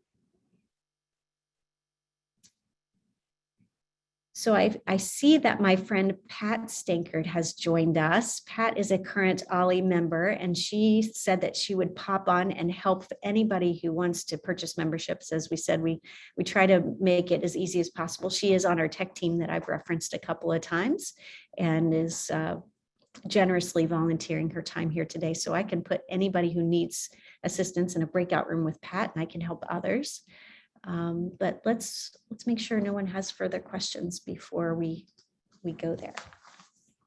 So I see that my friend Pat Stankard has joined us. Pat is a current OLLI member, and she said that she would pop on and help anybody who wants to purchase memberships. As we said, we try to make it as easy as possible. She is on our tech team that I've referenced a couple of times and is generously volunteering her time here today. So I can put anybody who needs assistance in a breakout room with Pat, and I can help others. But let's make sure no one has further questions before we go there.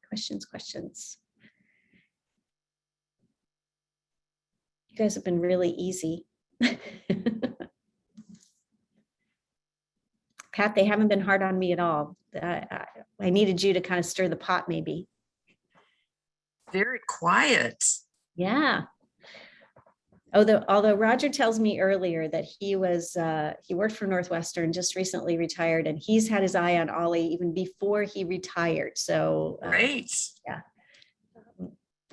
Questions. You guys have been really easy. Pat, they haven't been hard on me at all. I needed you to kind of stir the pot maybe. Very quiet. Yeah. Although Roger tells me earlier that he worked for Northwestern, just recently retired, and he's had his eye on OLLI even before he retired. So Great. Yeah.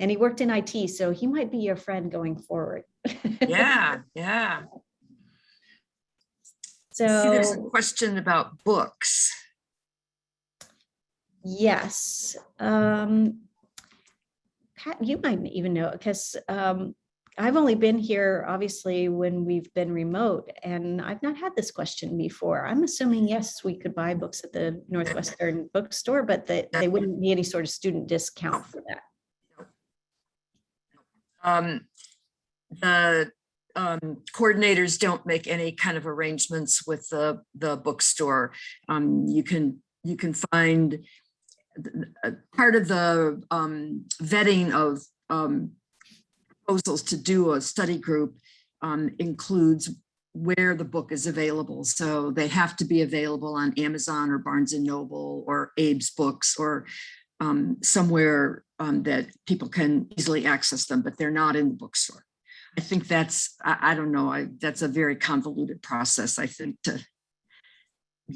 And he worked in IT, so he might be your friend going forward. Yeah. So see, there's a question about books. Yes. Pat, you might even know, because I've only been here, obviously, when we've been remote, and I've not had this question before. I'm assuming, yes, we could buy books at the Northwestern bookstore, but that they wouldn't be any sort of student discount for that. The coordinators don't make any kind of arrangements with the bookstore. You can find part of the vetting of proposals to do a study group includes where the book is available. So they have to be available on Amazon or Barnes and Noble or Abe's Books or somewhere that people can easily access them, but they're not in the bookstore. I think that's, I don't know, that's a very convoluted process, I think, to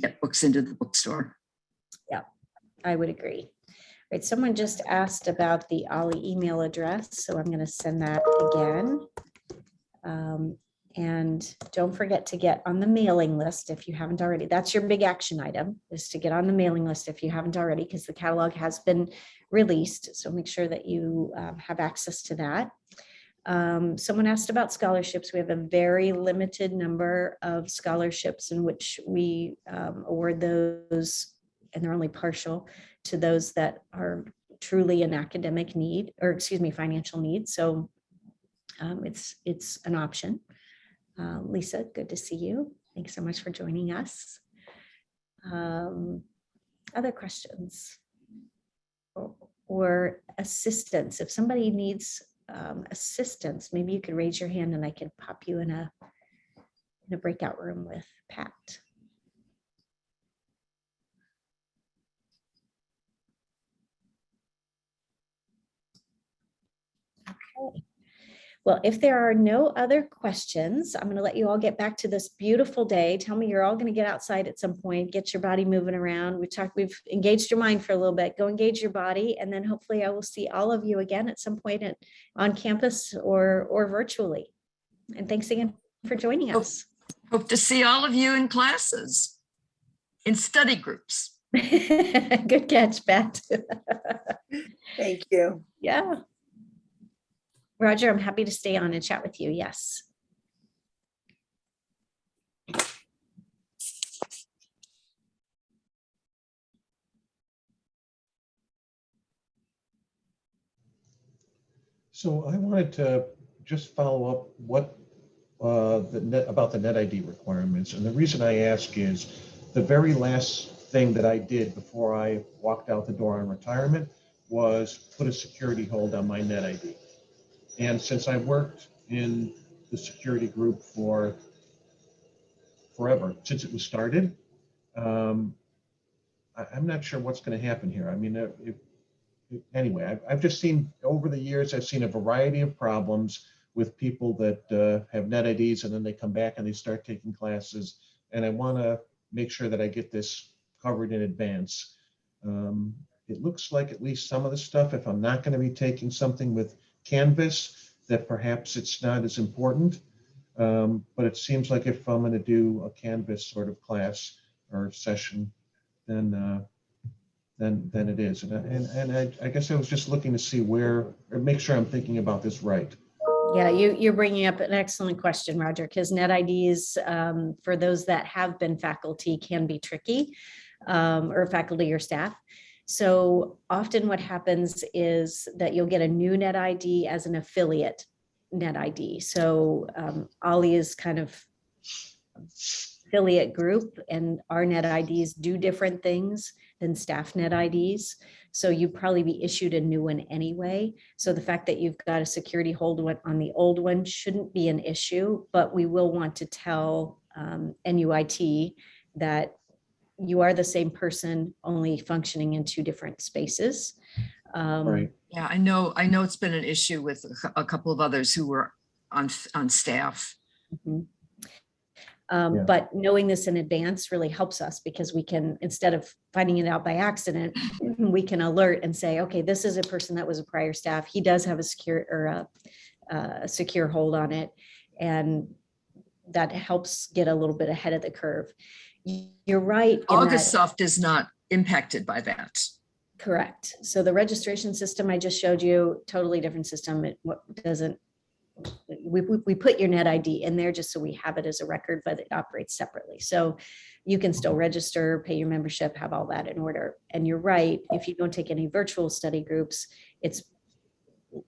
get books into the bookstore. Yeah, I would agree. Right, someone just asked about the OLLI email address, so I'm going to send that again. And don't forget to get on the mailing list if you haven't already. That's your big action item, is to get on the mailing list if you haven't already, because the catalog has been released. So make sure that you have access to that. Someone asked about scholarships. We have a very limited number of scholarships in which we award those, and they're only partial to those that are truly an academic need, or excuse me, financial need. So it's an option. Lisa, good to see you. Thanks so much for joining us. Other questions or assistance? If somebody needs assistance, maybe you could raise your hand and I could pop you in a breakout room with Pat. Okay. Well, if there are no other questions, I'm going to let you all get back to this beautiful day. Tell me you're all going to get outside at some point, get your body moving around. We've engaged your mind for a little bit. Go engage your body, and then hopefully I will see all of you again at some point on campus or virtually. And thanks again for joining us. Hope to see all of you in classes, in study groups. Good catch, Pat. Thank you. Yeah. Roger, I'm happy to stay on and chat with you. Yes. So I wanted to just follow up about the net ID requirements. And the reason I ask is the very last thing that I did before I walked out the door on retirement was put a security hold on my net ID. And since I worked in the security group for forever, since it was started, I'm not sure what's going to happen here. I mean, anyway, I've just seen over the years, I've seen a variety of problems with people that have net IDs and then they come back and they start taking classes. And I want to make sure that I get this covered in advance. It looks like at least some of the stuff, if I'm not going to be taking something with Canvas, that perhaps it's not as important. But it seems like if I'm going to do a Canvas sort of class or session, then it is. And I guess I was just looking to see or make sure I'm thinking about this right. Yeah, you're bringing up an excellent question, Roger, because net IDs for those that have been faculty can be tricky, or faculty or staff. So often what happens is that you'll get a new net ID as an affiliate net ID. So OLLI is kind of affiliate group, and our net IDs do different things than staff net IDs. So you'd probably be issued a new one anyway. So the fact that you've got a security hold on the old one shouldn't be an issue, but we will want to tell NUIT that you are the same person, only functioning in two different spaces. Right. Yeah, I know it's been an issue with a couple of others who were on staff. Mhm. Yeah. But knowing this in advance really helps us, because we can, instead of finding it out by accident, we can alert and say, okay, this is a person that was a prior staff. He does have a secure hold on it. And that helps get a little bit ahead of the curve. You're right. Augustsoft is not impacted by that. Correct. So the registration system I just showed you, totally different system. It doesn't, we put your net ID in there just so we have it as a record, but it operates separately. So you can still register, pay your membership, have all that in order. And you're right, if you don't take any virtual study groups, it's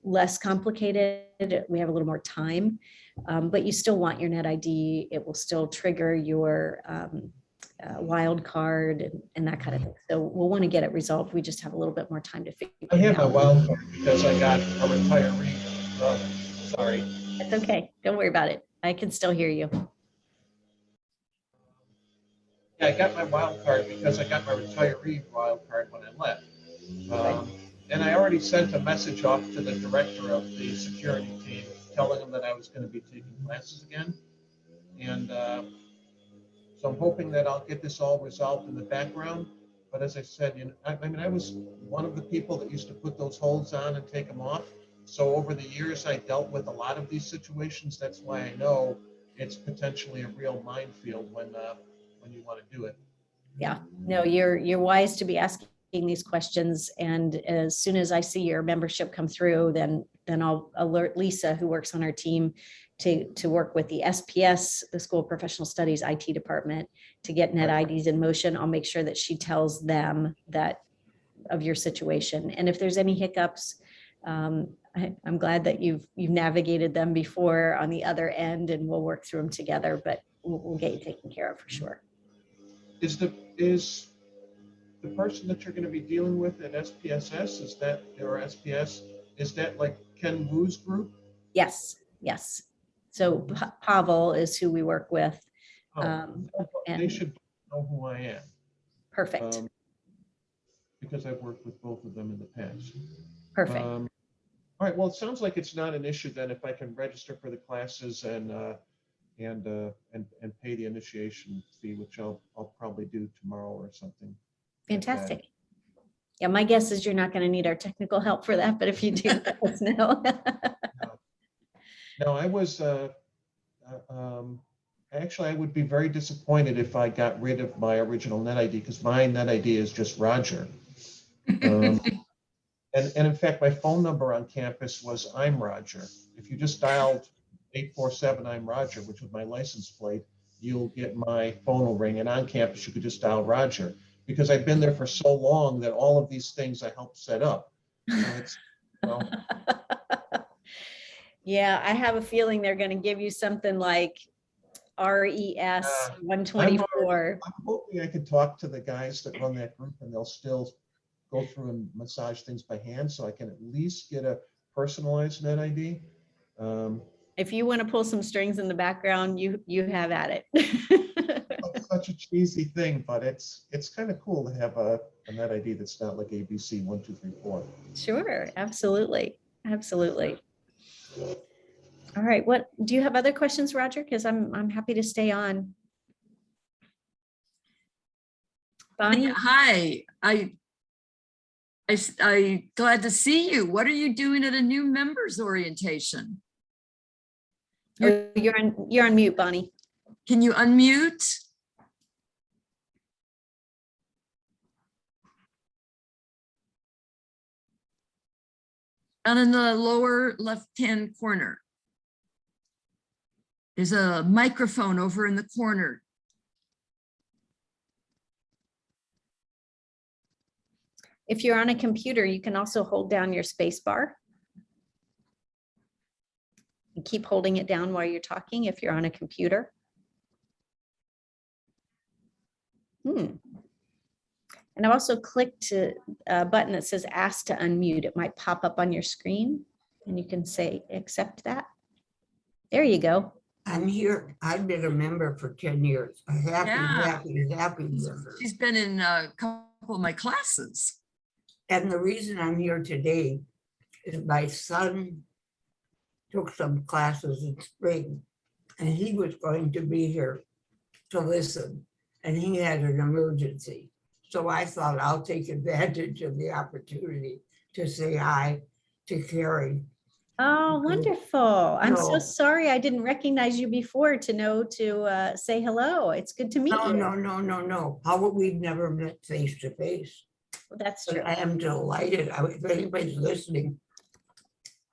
less complicated. We have a little more time, but you still want your net ID. It will still trigger your wild card and that kind of thing. So we'll want to get it resolved. We just have a little bit more time to figure I have it a out. wild card because I got a retiree. Sorry. It's okay. Don't worry about it. I can still hear you. Yeah, I got my wild card because I got my retiree wild card when I left. And I already sent a message off to the director of the security team telling him that I was going to be taking classes again. And so I'm hoping that I'll get this all resolved in the background. But as I said, I was one of the people that used to put those holds on and take them off. So over the years, I dealt with a lot of these situations. That's why I know it's potentially a real minefield when you want to do it. Yeah, no, you're wise to be asking these questions. And as soon as I see your membership come through, then I'll alert Lisa, who works on our team, to work with the SPS, the School of Professional Studies IT department, to get net IDs in motion. I'll make sure that she tells them that of your situation. And if there's any hiccups, I'm glad that you've navigated them before on the other end, and we'll work through them together, but we'll get you taken care of for sure. Is the person that you're going to be dealing with at SPSS, or SPS, is that like Ken Wu's group? Yes. So Pavel is who we work with. They should know who I am. Perfect. Because I've worked with both of them in the past. Perfect. All All right, well, it sounds like it's not an issue then if I can register for the classes and pay the initiation fee, which I'll probably do tomorrow or something. Fantastic. Yeah, my guess is you're not going to need our technical help for that, but if you do, let us know. No, I was, actually, I would be very disappointed if I got rid of my original NetID because my NetID is just Roger. And in fact, my phone number on campus was I'm Roger. If you just dialed 847 I'm Roger, which was my license plate, you'll get my phone will ring. And on campus, you could just dial Roger because I've been there for so long that all of these things I helped set up. So it's, you know, Yeah, I have a feeling they're going to give you something like RES 124. I'm hoping I could talk to the guys that run that group and they'll still go through and massage things by hand so I can at least get a personalized NetID. If you want to pull some strings in the background, you have at it. It's such a cheesy thing, but it's kind of cool to have a NetID that's not like ABC 1, 2, 3, 4. Sure, absolutely, absolutely. All right, what do you have other questions, Roger? Because I'm happy to stay on. Bonnie? Hi, I glad to see you. What are you doing at a new members orientation? Oh, you're on mute, Bonnie. Can you unmute? Down in the lower left-hand corner. There's a microphone over in the corner. If you're on a computer, you can also hold down your space bar. And keep holding it down while you're talking if you're on a computer. And I've also clicked a button that says ask to unmute. It might pop up on your screen and you can say accept that. There you go. I'm here. I've been a member for 10 years. A happy member. She's been in a couple of my classes. And the reason I'm here today is my son took some classes in spring and he was going to be here to listen and he had an emergency. So I thought I'll take advantage of the opportunity to say hi to Kari. Oh, wonderful. I'm so No. sorry I didn't recognize you before to know to say hello. It's good to meet you. No. How would we've never met face to face? Well, that's But true. I am delighted. If anybody's listening,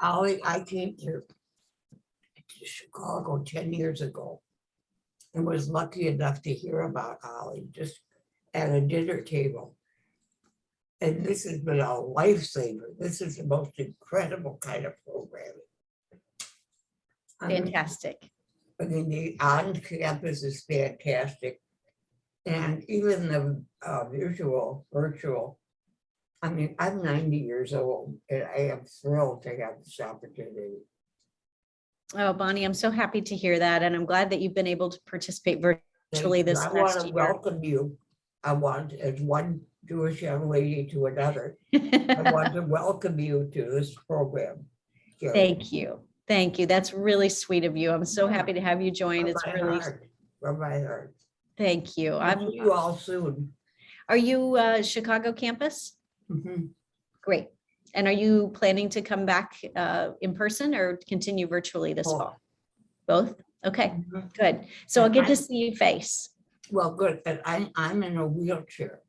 OLLI, I came to Chicago 10 years ago and was lucky enough to hear about OLLI just at a dinner table. And this has been a lifesaver. This is the most incredible kind of programming. Fantastic. I mean, the on-campus is fantastic. And even the virtual, I mean, I'm 90 years old and I am thrilled to have this opportunity. Oh, Bonnie, I'm so happy to hear that. And I'm glad that you've been able to participate virtually this I want last to year. welcome you. I want, as one Jewish young lady to another, I want to welcome you to this program. Kari. Thank you. Thank you. That's really sweet of you. I'm so happy to have you join. It's really, From my heart. thank you. I'll see you all soon. Are you Chicago campus? Mhm. Great. And are you planning to come back in person or continue virtually this Both. fall? Both? Okay, Mhm. good. So I'll And get to see you face. Well, good, but I'm in a wheelchair.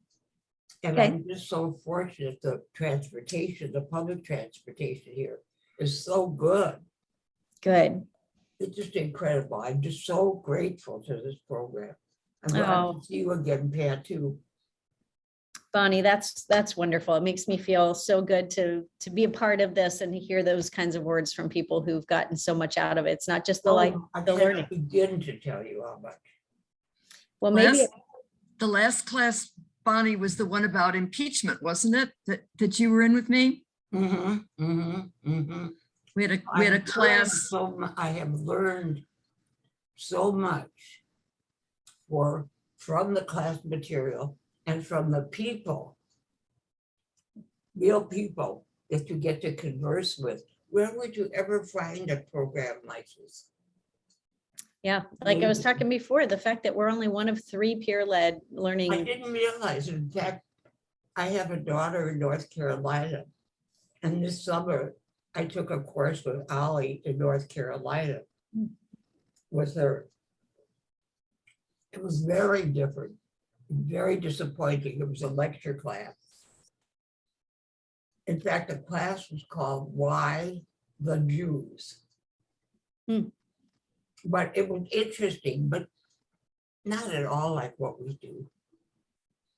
And Okay. I'm just so fortunate the transportation, the public transportation here is so good. Good. It's just incredible. I'm just so grateful to this program. I'm glad Oh. to see you again, Pat, too. Bonnie, that's wonderful. It makes me feel so good to be a part of this and to hear those kinds of words from people who've gotten so much out of it. It's not just the I the learning. can't begin to tell you how much. Well, maybe The last class, Bonnie, was the one about impeachment, wasn't it? That you were in with me? Mm-hmm, mm-hmm, mm-hmm. We had a class. I have learned so much from the class material and from the people, real people that you get to converse with where would you ever find a program like this? Yeah, like I was talking before, the fact that we're only one of 3 peer-led I learning. didn't realize, in fact, I have a daughter in North Carolina. And this summer, I took a course with OLLI in North Carolina with her. It was very different, very disappointing. It was a lecture class. In fact, the class was called Why the Jews. But it was interesting, but not at all like what we do.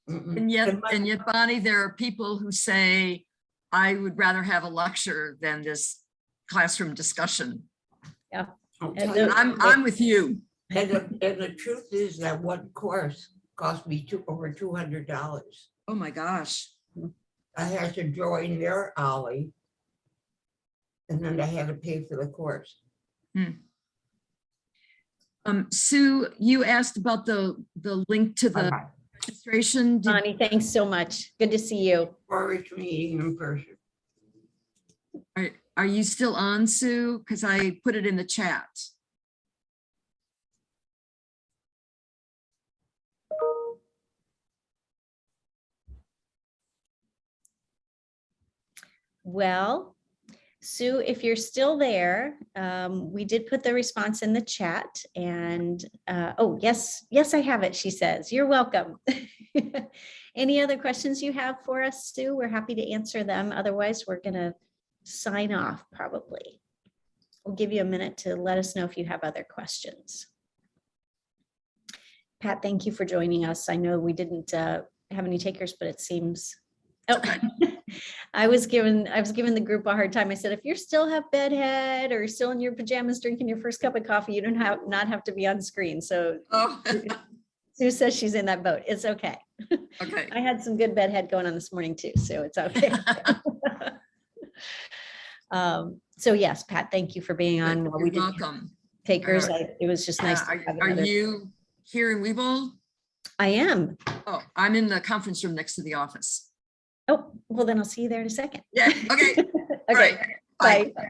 And yet, Bonnie, there are people who say, I would rather have a lecture than this classroom discussion. Yeah. And I'm with you. And the truth is that one course cost me over $200. Oh my gosh. I had to join their OLLI. And then I had to pay for the course. Sue, you asked about the link to the Bye-bye. registration. Bonnie, thanks so much. Good to see you. Forward to meeting in person. Are you still on, Sue? Because I put it in the chat. Well, Sue, if you're still there, we did put the response in the chat and, oh, yes, I have it, she says. You're welcome. Any other questions you have for us, Sue? We're happy to answer them. Otherwise, we're going to sign off probably. We'll give you a minute to let us know if you have other questions. Pat, thank you for joining us. I know we didn't have any takers, but it seems, oh, I was giving the group a hard time. I said, if you still have bedhead or still in your pajamas drinking your first cup of coffee, you don't not have to be on screen. So Sue says she's in that boat. It's okay. Okay. I had some good bedhead going on this morning too, so it's okay. So yes, Pat, thank you for being on. You're welcome. Takers, it was just nice. Are you here in Weeble? I am. Oh, I'm in the conference room next to the office. Oh, well then I'll see you there in a second. Yeah, okay. Okay, Right. bye.